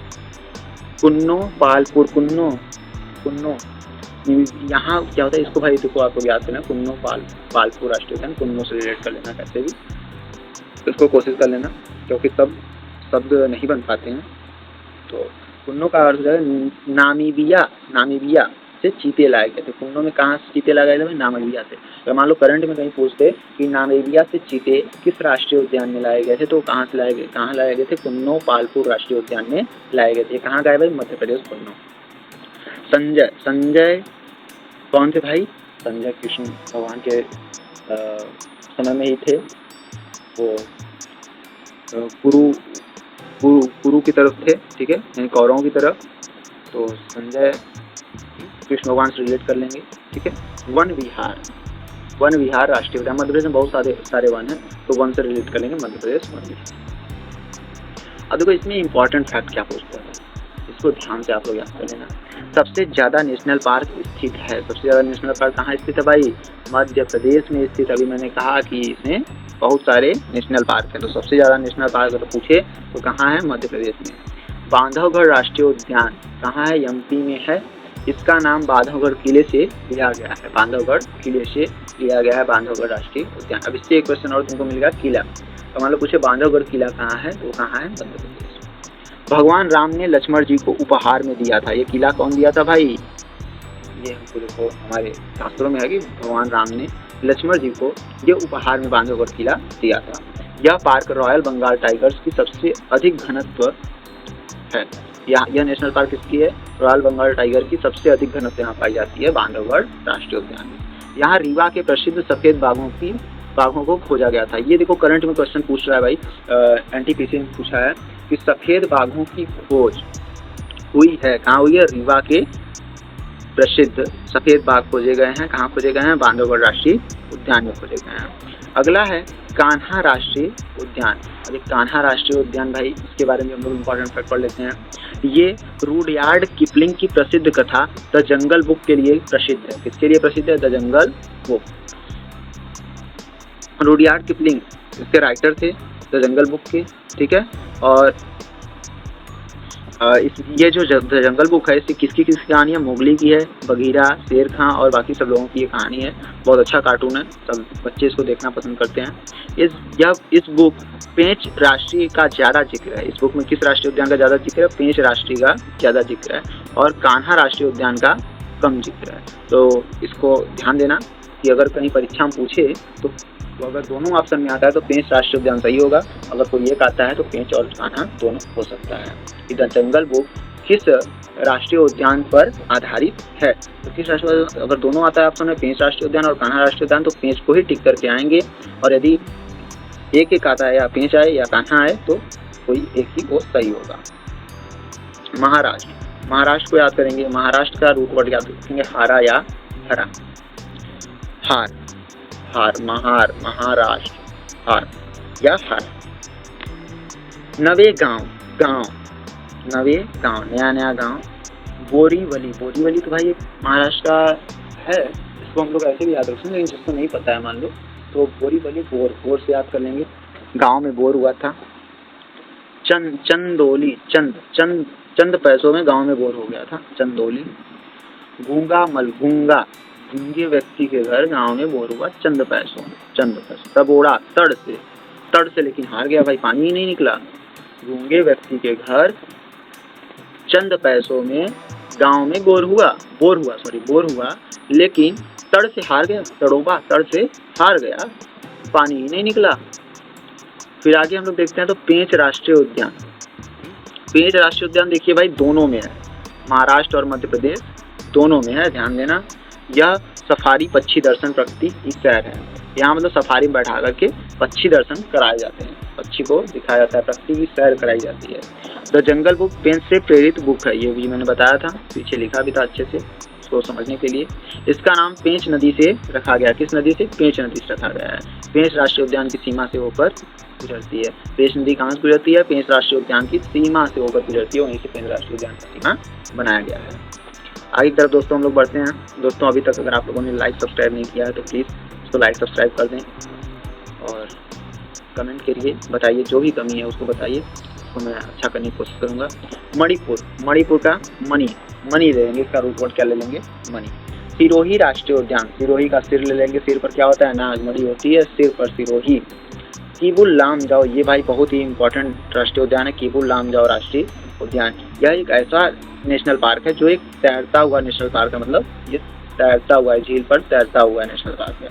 कुन्नो पालपुर, कुन्नो यहाँ क्या होता है, इसको भाई देखो आपको याद करना, कुन्नो पालपुर राष्ट्रीय उद्यान, कुन्नो से रिलेट कर लेना, कैसे भी इसको कोशिश कर लेना क्योंकि सब शब्द नहीं बन पाते हैं। तो कुन्नो का अर्थ है नामीबिया से चीते लाए गए थे। कुन्नो में कहाँ से चीते लाए गए थे भाई, नामीबिया से। अगर मान लो करंट में कहीं पूछते कि नामीबिया से चीते किस राष्ट्रीय उद्यान में लाए गए थे, तो कहाँ लाए गए थे, कुन्नो पालपुर राष्ट्रीय उद्यान में लाए गए थे। कहाँ गए भाई, मध्य प्रदेश, कुन्नो। संजय कौन थे भाई, संजय कृष्ण भगवान के समय में ही थे, वो कुरु की तरफ थे, ठीक है, यानी कौरवों की तरफ। तो संजय कृष्ण भगवान से रिलेट कर लेंगे, ठीक है। वन विहार राष्ट्रीय उद्यान, मध्य प्रदेश में बहुत सारे वन हैं, तो वन से रिलेट कर लेंगे, मध्य प्रदेश वन विहार। अब देखो इसमें इंपॉर्टेंट फैक्ट क्या पूछता है, इसको ध्यान से आप लोग याद कर लेना। सबसे ज़्यादा नेशनल पार्क स्थित है, सबसे ज़्यादा नेशनल पार्क कहाँ स्थित है भाई, मध्य प्रदेश में स्थित। अभी मैंने कहा कि इसमें बहुत सारे नेशनल पार्क हैं, तो सबसे ज़्यादा नेशनल पार्क अगर पूछे तो कहाँ है, मध्य प्रदेश में। बांधवगढ़ राष्ट्रीय उद्यान कहाँ है, एमपी में है। इसका नाम बांधवगढ़ किले से लिया गया है, बांधवगढ़ किले से लिया गया है बांधवगढ़ राष्ट्रीय उद्यान। अब इससे एक क्वेश्चन और तुमको मिलेगा, किला। तो मान लो पूछे बांधवगढ़ किला कहाँ है, तो कहाँ है, मध्य प्रदेश। भगवान राम ने लक्ष्मण जी को उपहार में दिया था, ये किला कौन दिया था भाई, ये हमको देखो हमारे शास्त्रों में है कि भगवान राम ने लक्ष्मण जी को ये उपहार में बांधवगढ़ किला दिया था। यह पार्क रॉयल बंगाल टाइगर्स की सबसे अधिक घनत्व है। यह नेशनल पार्क किसकी है, रॉयल बंगाल टाइगर की सबसे अधिक घनत्व यहाँ पाई जाती है बांधवगढ़ राष्ट्रीय उद्यान में। यहाँ रीवा के प्रसिद्ध सफेद बाघों को खोजा गया था। ये देखो करंट में क्वेश्चन पूछ रहा है भाई, एनटीपीसी में पूछा है कि सफेद बाघों की खोज हुई है, कहाँ हुई है, रीवा के प्रसिद्ध सफेद बाघ खोजे गए हैं, कहाँ खोजे गए हैं, बांधवगढ़ राष्ट्रीय उद्यान में खोजे गए हैं। अगला है कान्हा राष्ट्रीय उद्यान। अभी कान्हा राष्ट्रीय उद्यान भाई, इसके बारे में हम लोग इम्पोर्टेंट फैक्ट पढ़ लेते हैं। ये रुडयार्ड किपलिंग की प्रसिद्ध कथा द जंगल बुक के लिए प्रसिद्ध है। किसके लिए प्रसिद्ध है, the jungle book. Rudyard Kipling इसके राइटर थे द जंगल बुक के, ठीक है। और ये जो जंगल बुक है, इसकी किसकी कहानी है, मोगली की है, बघीरा, शेर खां और बाकी सब लोगों की ये कहानी है। बहुत अच्छा कार्टून है, सब बच्चे इसको देखना पसंद करते हैं। इस बुक पेंच राष्ट्रीय का ज़्यादा जिक्र है। इस बुक में किस राष्ट्रीय उद्यान का ज़्यादा जिक्र है, पेंच राष्ट्रीय का ज़्यादा जिक्र है और कान्हा राष्ट्रीय उद्यान का कम जिक्र है। तो इसको ध्यान देना कि अगर कहीं परीक्षा में पूछे तो अगर दोनों ऑप्शन में आता है तो पेंच राष्ट्रीय उद्यान सही होगा, अगर कोई एक आता है तो पेंच और कान्हा दोनों हो सकता है। द जंगल बुक किस राष्ट्रीय उद्यान पर आधारित है? तो किस राष्ट्रीय, अगर दोनों आता है ऑप्शन में पेंच राष्ट्रीय उद्यान और कान्हा राष्ट्रीय उद्यान, तो पेंच को ही टिक करके आएंगे, और यदि एक एक आता है या पेंच आए या कान्हा आए तो कोई एक ही वो सही होगा। महाराष्ट्र, महाराष्ट्र को याद करेंगे, महाराष्ट्र का रूट वर्ड याद रखेंगे हारा या हरा। हार, हार, महार, महाराष्ट्र, हार या हार। नवे गांव, गांव, नवे गांव, नया नया गांव। बोरीवली, बोरीवली तो भाई महाराष्ट्र का है, इसको हम लोग ऐसे भी याद रखेंगे, लेकिन जिसको नहीं पता है मान लो तो बोरीवली, बोर, बोर से याद कर लेंगे, गांव में बोर हुआ था। चंदौली, चंद पैसों में गांव में बोर हो गया था, चंदौली। गूंगा मल, गूंगा, गूंगे व्यक्ति के घर गांव में बोर हुआ चंद पैसों में, चंद पैसों। तबोड़ा, तड़ से लेकिन हार गया भाई, पानी ही नहीं निकला। गूंगे व्यक्ति के घर चंद पैसों में गांव में बोर हुआ, लेकिन तड़ से हार गया, तड़ोबा, तड़ से हार गया, पानी ही नहीं निकला। फिर आगे हम लोग देखते हैं तो पेंच राष्ट्रीय उद्यान। पेंच राष्ट्रीय उद्यान देखिए भाई दोनों में है, महाराष्ट्र और मध्य प्रदेश दोनों में है, ध्यान देना। यह सफारी पक्षी दर्शन प्रकृति की सैर है, यहाँ मतलब सफारी में बैठा करके पक्षी दर्शन कराए जाते हैं, पक्षी को दिखाया जाता है, प्रकृति की सैर कराई जाती है। द जंगल बुक पेंच से प्रेरित बुक है, ये भी मैंने बताया था, पीछे लिखा भी था अच्छे से इसको समझने के लिए। इसका नाम पेंच नदी से रखा गया, किस नदी से? पेंच नदी से रखा गया है। पेंच राष्ट्रीय उद्यान की सीमा से होकर गुजरती है। पेंच नदी कहाँ से गुजरती है? पेंच राष्ट्रीय उद्यान की सीमा से होकर गुजरती है, वहीं से पेंच राष्ट्रीय उद्यान का सीमा बनाया गया है। आगे की तरफ दोस्तों हम लोग बढ़ते हैं। दोस्तों अभी तक अगर आप लोगों ने लाइक सब्सक्राइब नहीं किया है तो प्लीज़ उसको लाइक सब्सक्राइब कर दें, और कमेंट करिए, बताइए जो भी कमी है उसको बताइए, उसको मैं अच्छा करने की कोशिश करूँगा। मणिपुर, मणिपुर का मणि ले लेंगे, इसका रूट वर्ड क्या ले लेंगे? मणि। सिरोही राष्ट्रीय उद्यान, सिरोही का सिर ले लेंगे, सिर पर क्या होता है? नाग, मणि होती है सिर पर, सिरोही। कीबुल लामजाओ, ये भाई बहुत ही इंपॉर्टेंट राष्ट्रीय उद्यान है, कीबुल लामजाओ राष्ट्रीय उद्यान। यह एक ऐसा नेशनल पार्क है जो एक तैरता हुआ नेशनल पार्क है, मतलब ये तैरता हुआ है, झील पर तैरता हुआ नेशनल पार्क है।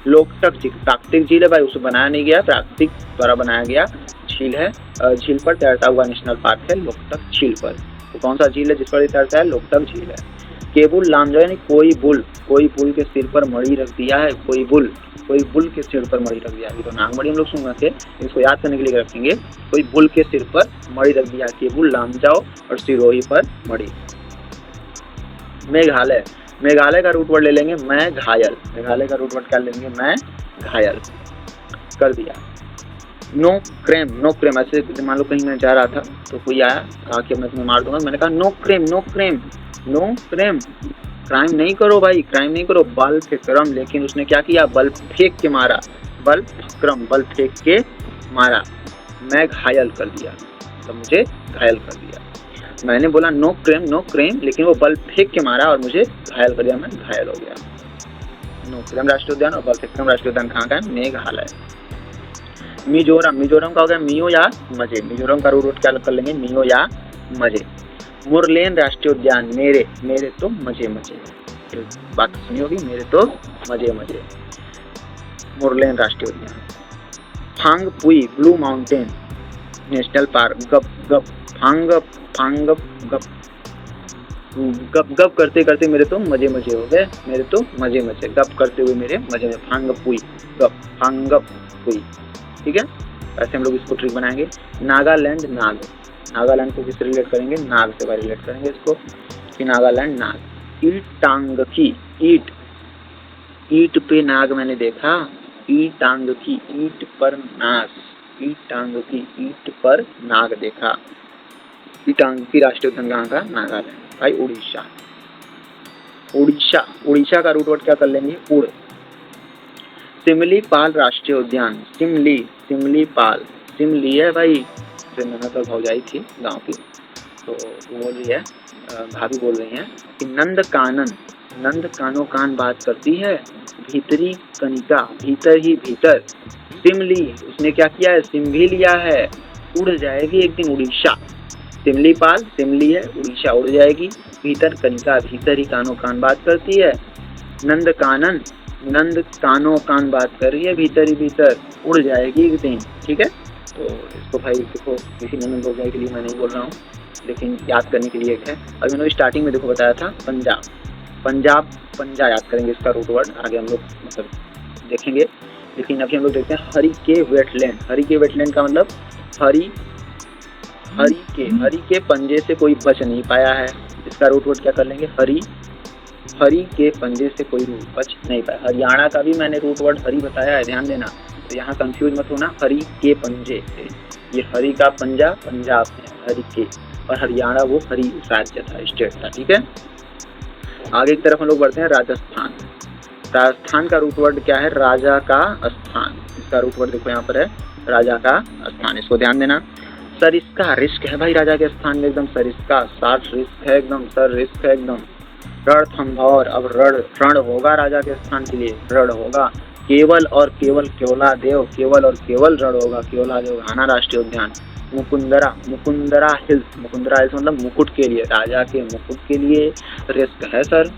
लोकटक झील, प्राकृतिक झील है भाई, उसे बनाया नहीं गया, प्राकृतिक द्वारा बनाया गया झील है, झील पर तैरता हुआ नेशनल पार्क है लोकटक झील पर। तो कौन सा झील है जिस पर तैरता है? लोकटक झील है। केबुल लामजाओ यानी कोई बुल के सिर पर मणि रख दिया है, कोई बुल के सिर पर मणि रख दिया है। तो नागमणि हम लोग सुन रहे थे, इसको याद करने के लिए रखेंगे, कोई बुल के सिर पर मणि रख दिया, केबुल लामजाओ और सिरोही पर मणि। मेघालय, मेघालय का रूट वर्ड ले लेंगे मैं घायल, मेघालय का रूट वर्ड क्या लेंगे? मैं घायल कर दिया। नो क्रेम, ऐसे मान लो कहीं मैं जा रहा था तो कोई आया कहा कि मैं तुम्हें मार दूंगा, मैंने कहा नो क्रेम, क्राइम नहीं करो भाई, क्राइम नहीं करो, बल क्रम, लेकिन उसने क्या किया? बल फेंक के मारा, बल फेंक के मारा, मैं घायल कर दिया, तो मुझे घायल कर दिया। मैंने बोला नो क्रेम, लेकिन वो बल फेंक के मारा और मुझे घायल कर दिया, मैं घायल हो गया। नो क्रेम राष्ट्रीय उद्यान और बल फेंक राष्ट्रीय उद्यान कहाँ का है? मेघालय। मिजोरम का हो गया मियो या मजे, मिजोरम का रूट क्या कर लेंगे? मियो या मजे। मुरलेन राष्ट्रीय उद्यान, मेरे तो मजे, बात सुनी होगी, मेरे तो मजे। मुरलेन राष्ट्रीय उद्यान। Phawngpui blue mountain national park, गप करते करते मेरे तो मजे हो गए, मेरे तो मजे, गप करते हुए मेरे मजे, फांगपुई, फांगपुई, ठीक है। ऐसे हम लोग इसको ट्रिक बनाएंगे। नागालैंड, नागालैंड को किससे रिलेट करेंगे? नाग से रिलेट करेंगे इसको कि नागालैंड नाग। ईटांगकी, ईट पे नाग मैंने देखा, ईटांगकी, ईट पर नाग, ईटांगकी, ईट पर नाग देखा। ईटांगकी राष्ट्रीय उद्यान कहाँ का? नागालैंड। भाई उड़ीसा का रूट वर्ड क्या कर लेंगे? उड़। सिमलीपाल राष्ट्रीय उद्यान, सिमलीपाल, सिमली है भाई, ननद और भौजाई थी गांव की, तो वो भी है, भाभी बोल रही हैं कि नंद कान बात करती है, भीतरी कनिका, भीतर ही भीतर। सिमली, उसने क्या किया है? सिम भी लिया है, उड़ जाएगी एक दिन उड़ीसा। सिमलीपाल, सिमली है, उड़ीसा उड़ जाएगी। भीतर कनिका, भीतर ही कान बात करती है। नंद कानन, नंद कानो कान बात कर रही है, भीतर ही भीतर उड़ जाएगी एक दिन। ठीक है, तो इसको भाई देखो किसी नंदन बोलने के लिए मैं नहीं बोल रहा हूँ, लेकिन याद करने के लिए एक है। और मैंने स्टार्टिंग में देखो बताया था पंजाब, पंजाब पंजा याद करेंगे इसका रूट वर्ड, आगे हम लोग मतलब देखेंगे। लेकिन अभी हम लोग देखते हैं हरि के वेटलैंड। हरि के वेटलैंड का मतलब हरि के पंजे से कोई बच नहीं पाया है। इसका रूट वर्ड क्या कर लेंगे, हरि के पंजे से कोई बच नहीं पाया। हरियाणा का भी मैंने रूट वर्ड हरि बताया है, ध्यान देना, तो यहाँ कंफ्यूज मत होना। हरि के पंजे से, ये हरि का पंजा पंजाब है, हरि के, और हरियाणा वो हरि राज्य था, स्टेट था। ठीक है, आगे की तरफ हम लोग बढ़ते हैं। राजस्थान। राजस्थान का रूट वर्ड क्या है, राजा का स्थान। इसका रूट वर्ड देखो यहाँ पर है, राजा का स्थान, इसको ध्यान देना। सरिस्का, रिस्क है भाई राजा के स्थान में एकदम, सरिस्का, साठ रिस्क है एकदम, सर रिस्क है एकदम। रणथंभौर, अब रण होगा राजा के स्थान के लिए, रण होगा। केवल और केवल केवलादेव, केवल और केवल रण होगा, केवलादेव घाना राष्ट्रीय उद्यान। मुकुंदरा, मुकुंदरा हिल्स, मुकुंदरा हिल्स मतलब मुकुट के लिए, राजा के मुकुट के लिए रिस्क है सर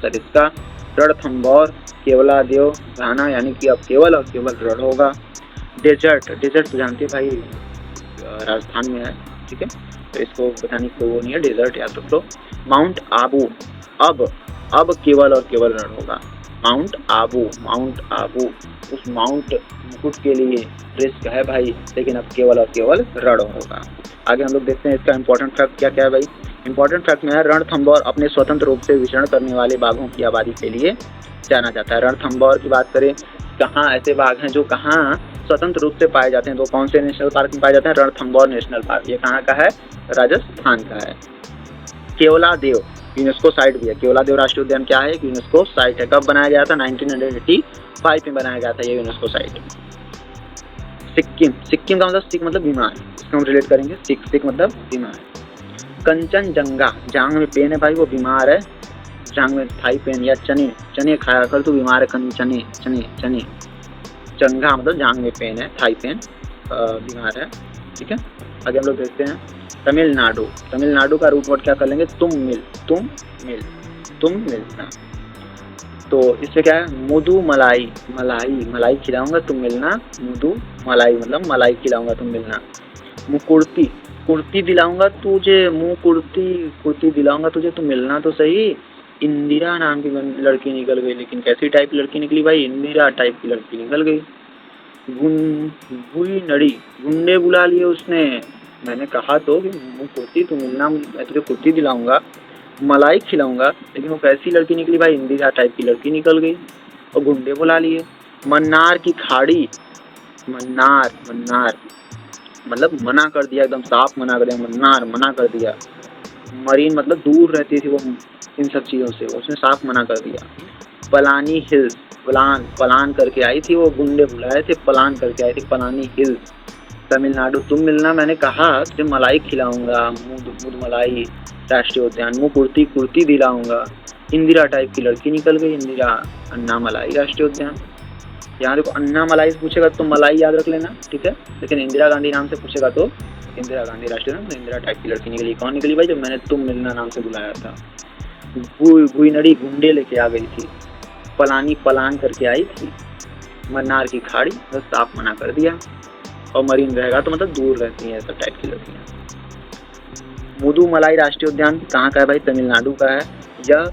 इसका। रणथंभौर, केवलादेव घाना, यानी कि अब केवल और केवल रण होगा। डेजर्ट, डेजर्ट तो जानते हैं भाई राजस्थान में है। ठीक है, तो इसको बताने की वो नहीं है, डेजर्ट याद रख लो। माउंट आबू, अब केवल और केवल रण होगा। माउंट आबू, उस माउंट मुकुट के लिए रिस्क है भाई, लेकिन अब केवल और केवल रण होगा। आगे हम लोग देखते हैं इसका इंपॉर्टेंट फैक्ट क्या क्या है भाई। इंपॉर्टेंट फैक्ट में है, रणथंभौर अपने स्वतंत्र रूप से विचरण करने वाले बाघों की आबादी के लिए जाना जाता है। रणथंभौर की बात करें, कहाँ ऐसे बाघ हैं जो कहाँ स्वतंत्र रूप से पाए जाते हैं, तो कौन से नेशनल पार्क में पाए जाते हैं, रणथंभौर नेशनल पार्क। ये कहाँ का है, राजस्थान का है। केवलादेव यूनेस्को साइट भी है, केवलादेव राष्ट्रीय उद्यान क्या है, यूनेस्को साइट है। कब बनाया गया था, 1985 में बनाया गया था ये यूनेस्को साइट। सिक्किम, सिक्किम का मतलब सिख मतलब बीमार, इसको हम रिलेट करेंगे, सिख मतलब बीमार। कंचनजंगा, जांग में पेन है भाई, वो बीमार है, जांग में थाई पेन या चने खाया कर तो बीमार है, चने। जंगा मतलब जांग में पेन है, थाई पेन, बीमार है। ठीक है, आगे हम लोग देखते हैं तमिलनाडु। तमिलनाडु का रूट वर्ड क्या कर लेंगे, तुम मिलना। तो इससे क्या है, मुदु मलाई खिलाऊंगा तुम मिलना, मुदु मलाई मतलब मलाई खिलाऊंगा तुम मिलना। मुकुर्ती, कुर्ती दिलाऊंगा तुझे, कुर्ती दिलाऊंगा तुझे, तुम मिलना तो सही। इंदिरा नाम की लड़की निकल गई, लेकिन कैसी टाइप की लड़की निकली भाई, इंदिरा टाइप की लड़की निकल गई। गुई नड़ी, गुंडे बुला लिए उसने। मैंने कहा तो कि कुर्ती तुम मिलना, मैं तुझे कुर्ती दिलाऊंगा, मलाई खिलाऊंगा, लेकिन वो कैसी लड़की निकली भाई, इंदिरा टाइप की लड़की निकल गई और गुंडे बुला लिए। मन्नार की खाड़ी, मन्नार मतलब मना कर दिया, एकदम साफ मना कर दिया, मन्नार मना कर दिया। मरीन मतलब दूर रहती थी वो इन सब चीज़ों से, उसने साफ मना कर दिया। पलानी हिल्स, पलान करके आई थी, वो गुंडे बुलाए थे, पलान करके आई थी, पलानी हिल्स। तमिलनाडु, तुम मिलना, मैंने कहा तुझे मलाई खिलाऊंगा, मुद मलाई राष्ट्रीय उद्यान। कुर्ती दिलाऊंगा, इंदिरा टाइप की लड़की निकल गई, इंदिरा अन्नामलाई राष्ट्रीय उद्यान। यहाँ देखो अन्नामलाई से पूछेगा तो मलाई याद रख लेना, ठीक है, लेकिन इंदिरा गांधी नाम से पूछेगा तो इंदिरा गांधी राष्ट्रीय उद्यान, इंदिरा टाइप की लड़की निकली। कौन निकली भाई, जब मैंने तुम मिलना नाम से बुलाया था। गुईनड़ी गुंडे लेके आ गई थी, पलानी पलान करके आई थी, मन्नार की खाड़ी बस साफ मना कर दिया, और मरीन रहेगा तो मतलब दूर रहती है, ऐसा टाइप की लड़कियाँ। मुदुमलाई राष्ट्रीय उद्यान कहाँ का है भाई, तमिलनाडु का है। यह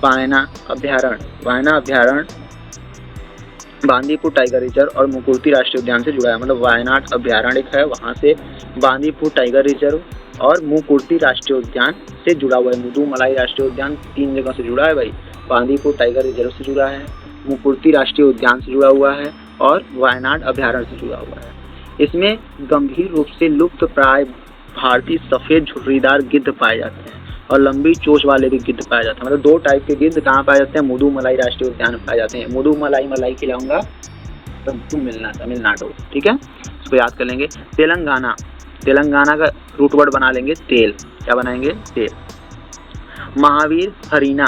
वायना अभ्यारण्य बांदीपुर टाइगर रिजर्व और मुकुर्ती राष्ट्रीय उद्यान से जुड़ा है, मतलब वायनाड अभ्यारण्य एक है, वहाँ से बांदीपुर टाइगर रिजर्व और मुकुर्ती राष्ट्रीय उद्यान से जुड़ा हुआ है। मुदुमलाई राष्ट्रीय उद्यान 3 जगह से जुड़ा है भाई, बांदीपुर टाइगर रिजर्व से जुड़ा है, मुकुर्ती राष्ट्रीय उद्यान से जुड़ा हुआ है और वायनाड अभ्यारण्य से जुड़ा हुआ है। इसमें गंभीर रूप से लुप्त प्राय भारतीय सफेद झुर्रीदार गिद्ध पाए जाते हैं और लंबी चोंच वाले भी गिद्ध पाए जाते हैं, मतलब 2 टाइप के गिद्ध कहाँ पाए जाते हैं, मुदुमलाई राष्ट्रीय उद्यान में पाए जाते हैं। मुदुमलाई खिलाऊंगा तो तुम मिलना, तमिलनाडु, ठीक है, इसको याद कर लेंगे। तेलंगाना का रूट वर्ड बना लेंगे तेल, क्या बनाएंगे, तेल। महावीर हरीना,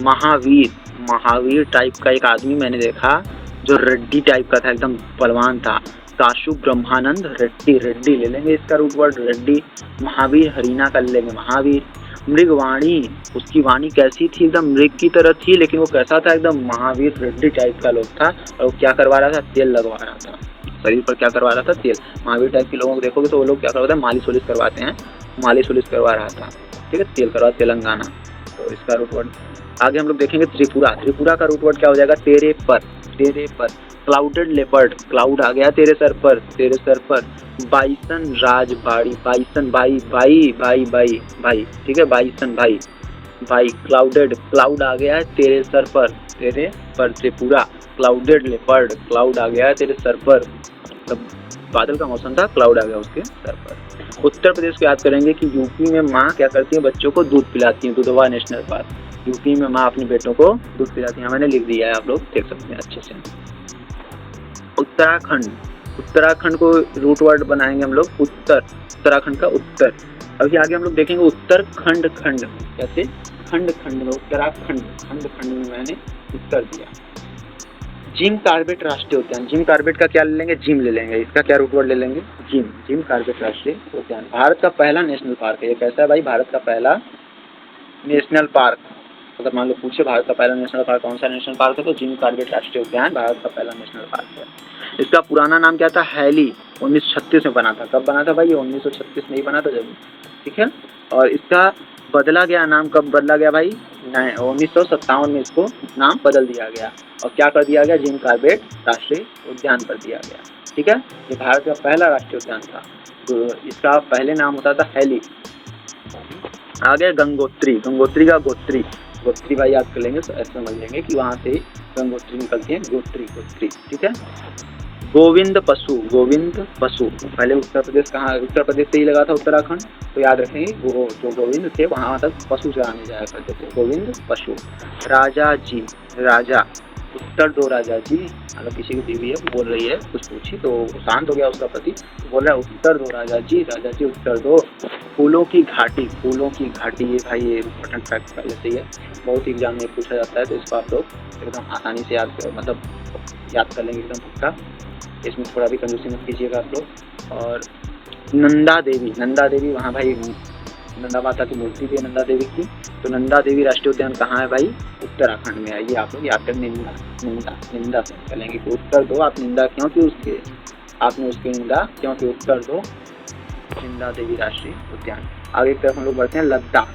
महावीर टाइप का एक आदमी मैंने देखा जो रेड्डी टाइप का था, एकदम बलवान था, काशु ब्रह्मानंद रेड्डी ले लेंगे इसका रूट वर्ड, रेड्डी। महावीर हरीना का ले लेंगे, महावीर। मृगवाणी, उसकी वाणी कैसी थी? एकदम मृग की तरह थी, लेकिन वो कैसा था? एकदम महावीर रेड्डी टाइप का लोग था। और वो क्या करवा रहा था? तेल लगवा रहा था शरीर पर। क्या करवा रहा था? तेल। महावीर टाइप के लोगों को देखोगे तो वो लोग क्या करवाते हैं? मालिश वालिश करवाते हैं। मालिश वालिश करवा रहा था, ठीक है। तेल करवा, तेलंगाना। तो इसका रूट वर्ड आगे हम लोग देखेंगे। त्रिपुरा, त्रिपुरा का रूट वर्ड क्या हो जाएगा? तेरे पर, तेरे पर। क्लाउडेड लेपर्ड, क्लाउड आ गया तेरे सर पर, तेरे सर पर। बाइसन राजबाड़ी, बाइसन भाई, भाई भाई भाई भाई, ठीक है, बाइसन भाई भाई। क्लाउडेड, क्लाउड आ गया है तेरे सर पर, तेरे पर। त्रिपुरा, क्लाउडेड लेपर्ड, क्लाउड आ गया है तेरे सर पर। मतलब बादल का मौसम था, क्लाउड आ गया उसके सर पर। उत्तर प्रदेश को याद करेंगे कि यूपी में माँ क्या करती है? बच्चों को दूध पिलाती है। Dudhwa national park. यूपी में माँ अपने बेटों को दूध पिलाती है। मैंने लिख दिया है, आप लोग देख सकते हैं अच्छे से। उत्तराखंड, उत्तराखंड को रूट वर्ड बनाएंगे हम लोग उत्तर, उत्तराखंड का उत्तर। अभी आगे हम लोग देखेंगे उत्तरखंड, खंड कैसे? खंड खंड में उत्तराखंड, खंड खंड में मैंने उत्तर दिया। जिम कॉर्बेट राष्ट्रीय उद्यान, जिम कॉर्बेट का क्या ले लेंगे? जिम ले लेंगे। इसका क्या रूट वर्ड ले लेंगे? जिम, जिम कॉर्बेट राष्ट्रीय उद्यान। भारत का पहला नेशनल पार्क है ये। कैसा है भाई? भारत का पहला नेशनल पार्क। अगर मान लो पूछे भारत का पहला नेशनल पार्क कौन सा नेशनल पार्क है, तो जिम कॉर्बेट राष्ट्रीय उद्यान भारत का पहला नेशनल पार्क है। इसका पुराना नाम क्या था? हैली। 1936 में बना था। कब बना था भाई? 1936 में ही बना था जब, ठीक है। और इसका बदला गया नाम कब बदला गया भाई? 1957 में इसको नाम बदल दिया गया। और क्या कर दिया गया? जिम कॉर्बेट राष्ट्रीय उद्यान कर दिया गया, ठीक है। ये भारत का पहला राष्ट्रीय उद्यान था। तो इसका पहले नाम होता था हैली। आगे गंगोत्री, गंगोत्री का गोत्री, गोत्री भाई याद कर लेंगे तो ऐसे समझ लेंगे कि वहाँ से गंगोत्री निकलती है, गोत्री, गोत्री, ठीक है। गोविंद पशु, गोविंद पशु। पहले उत्तर प्रदेश कहाँ? उत्तर प्रदेश से ही लगा था उत्तराखंड, तो याद रखेंगे वो जो गोविंद थे वहाँ तक पशु चराने जाया करते थे। गोविंद पशु। राजा जी, राजा। उत्तर दो राजा जी। अगर किसी की बीवी है बोल रही है, कुछ पूछी तो शांत हो गया उसका पति, तो बोल रहा है उत्तर दो राजा जी, राजा जी उत्तर दो। फूलों की घाटी, फूलों की घाटी। ये भाई ये इम्पोर्टेंट फैक्ट पहले से ही है, बहुत एग्जाम में पूछा जाता है, तो इसको आप लोग एकदम आसानी से याद कर लेंगे एकदम पक्का। इसमें थोड़ा भी कंजूसी मत कीजिएगा आप लोग। और नंदा देवी, नंदा देवी वहाँ भाई नंदा माता की मूर्ति भी है नंदा देवी की। तो नंदा देवी राष्ट्रीय उद्यान कहाँ है भाई? उत्तराखंड में है। ये आप लोग याद कर, निंदा, निंदा, निंदा से चलेंगे। तो उत्तर दो आप निंदा क्यों की उसके, आपने उसकी निंदा क्यों की? उत्तर दो नंदा देवी राष्ट्रीय उद्यान। आगे की तरफ हम लोग बढ़ते हैं। लद्दाख,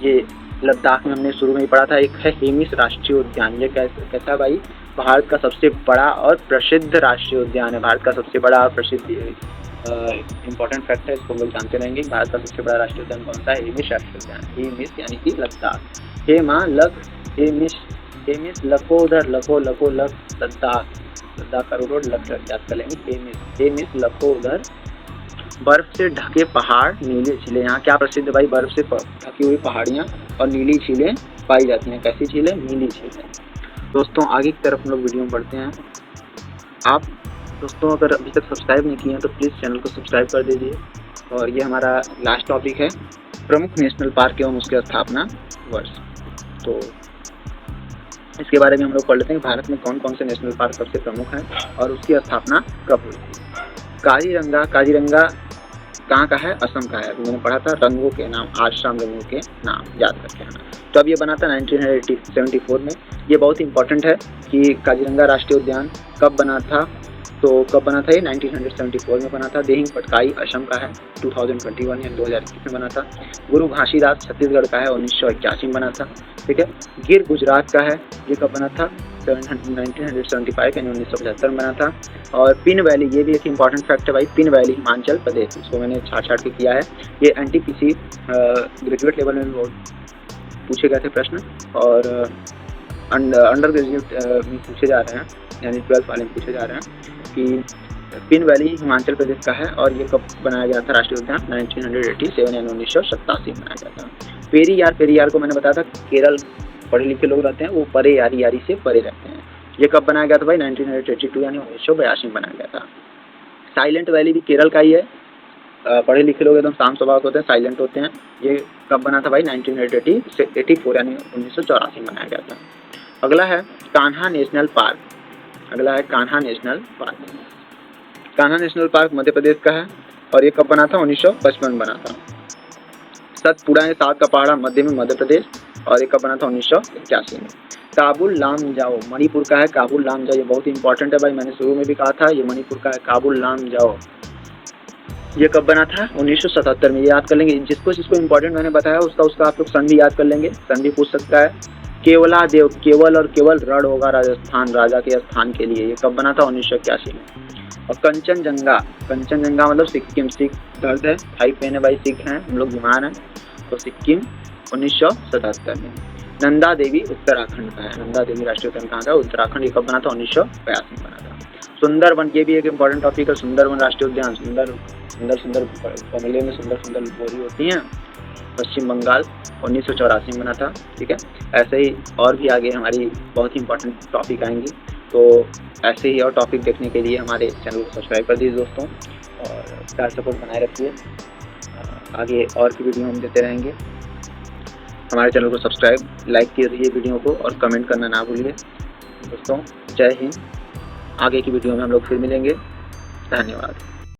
ये लद्दाख में हमने शुरू में ही पढ़ा था। एक है हेमिस राष्ट्रीय उद्यान। ये कैसा भाई? भारत का सबसे बड़ा और प्रसिद्ध राष्ट्रीय उद्यान है। भारत का सबसे बड़ा और प्रसिद्ध इम्पोर्टेंट फैक्ट है, इसको लोग जानते रहेंगे। भारत का सबसे बड़ा राष्ट्रीय उद्यान कौन सा है? हेमिस राष्ट्रीय उद्यान। हेमिस यानी कि लद्दाख। हेमा लग, हेमिस, हेमिस लखोदर, लखो लखो लख, लद्दाख, लद्दाख का रोड लख याद कर लेंगे। हेमिस, हेमिस लखोदर। बर्फ से ढके पहाड़, नीली झीलें। यहाँ क्या प्रसिद्ध है भाई? बर्फ से ढकी हुई पहाड़ियाँ और नीली झीलें पाई जाती हैं। कैसी झीलें? नीली झीलें। दोस्तों आगे की तरफ हम लोग वीडियो में बढ़ते हैं। आप दोस्तों अगर अभी तक सब्सक्राइब नहीं किए हैं तो प्लीज़ चैनल को सब्सक्राइब कर दीजिए। और ये हमारा लास्ट टॉपिक है, प्रमुख नेशनल पार्क एवं उसके स्थापना वर्ष। तो इसके बारे में हम लोग पढ़ लेते हैं। भारत में कौन कौन से नेशनल पार्क सबसे प्रमुख हैं और उसकी स्थापना कब हुई थी। काजीरंगा, काजीरंगा कहाँ का है? असम का है। मैंने पढ़ा था रंगों के नाम, आश्रम रंगों के नाम याद करके आना। तो अब ये बना था 1974 में। ये बहुत इंपॉर्टेंट है कि काजीरंगा राष्ट्रीय उद्यान कब बना था। तो कब बना था ये? 1974 में बना था। देहिंग पटकाई असम का है, 2021 यानी 2021 में बना था। गुरु घासीदास छत्तीसगढ़ का है, 1981 में बना था, ठीक है। गिर गुजरात का है, ये कब बना था? 1975 यानी 1975 में बना था। और पिन वैली, ये भी एक इंपॉर्टेंट फैक्ट है भाई। पिन वैली हिमाचल प्रदेश, इसको मैंने छाट के किया है। ये NTPC ग्रेजुएट लेवल में पूछे गए थे प्रश्न, और अंडर ग्रेजुएट में पूछे जा रहे हैं, यानी 12th वाले में पूछे जा रहे हैं कि पिन वैली हिमाचल प्रदेश का है। और ये कब बनाया गया था राष्ट्रीय उद्यान? 1987 यानी 1987 में बनाया गया था। पेरियार, पेरियार को मैंने बताया था केरल पढ़े लिखे लोग रहते हैं, वो परे यारी, यारी से परे रहते हैं। ये कब बनाया गया था भाई? 1982 यानी 1982 में बनाया गया था। साइलेंट वैली भी केरल का ही है। पढ़े लिखे लोग एकदम शांत स्वभाव होते हैं, साइलेंट होते हैं। ये कब बना था भाई? 1984 यानी 1984 में बनाया गया था। अगला है कान्हा नेशनल पार्क। अगला है Kanha national park. Kanha national park Madhya Pradesh का है और ये कब बना था? 1955 में बना था। सतपुड़ा है सात का पहाड़ा मध्य में मध्य प्रदेश, और एक कब बना था 1981 में। काबुल लामजाओ मणिपुर का है, काबुल लामजाओ, ये बहुत ही इंपॉर्टेंट है भाई, मैंने शुरू में भी कहा था ये मणिपुर का है, काबुल लामजाओ। ये कब बना था 1977 में, ये याद कर लेंगे। जिसको इंपॉर्टेंट मैंने बताया उसका आप लोग सन भी याद कर लेंगे, सन भी पूछ सकता है। केवला देव, केवल और केवल रण होगा राजस्थान राजा के स्थान के लिए, ये कब बना था 1981 में। और कंचनजंगा, कंचनजंगा मतलब सिक्किम, सिख दर्द है, भाई बहन भाई सिख हैं हम लोग, बीमार हैं, तो सिक्किम 1977 में। नंदा देवी उत्तराखंड का है, नंदा देवी राष्ट्रीय उद्यान कहाँ का, उत्तराखंड, ये कब बना था 1982 में बना था। सुंदरवन, ये भी एक इम्पॉर्टेंट टॉपिक है, सुंदरवन राष्ट्रीय उद्यान, सुंदर गमले में सुंदर बोरी होती हैं, पश्चिम बंगाल 1984 में बना था। ठीक है, ऐसे ही और भी आगे हमारी बहुत ही इंपॉर्टेंट टॉपिक आएंगी, तो ऐसे ही और टॉपिक देखने के लिए हमारे चैनल को सब्सक्राइब कर दीजिए दोस्तों, और प्यार सपोर्ट बनाए रखिए। आगे और भी वीडियो हम देते रहेंगे। हमारे चैनल को सब्सक्राइब, लाइक कीजिए वीडियो को, और कमेंट करना ना भूलिए दोस्तों। जय हिंद। आगे की वीडियो में हम लोग फिर मिलेंगे। धन्यवाद।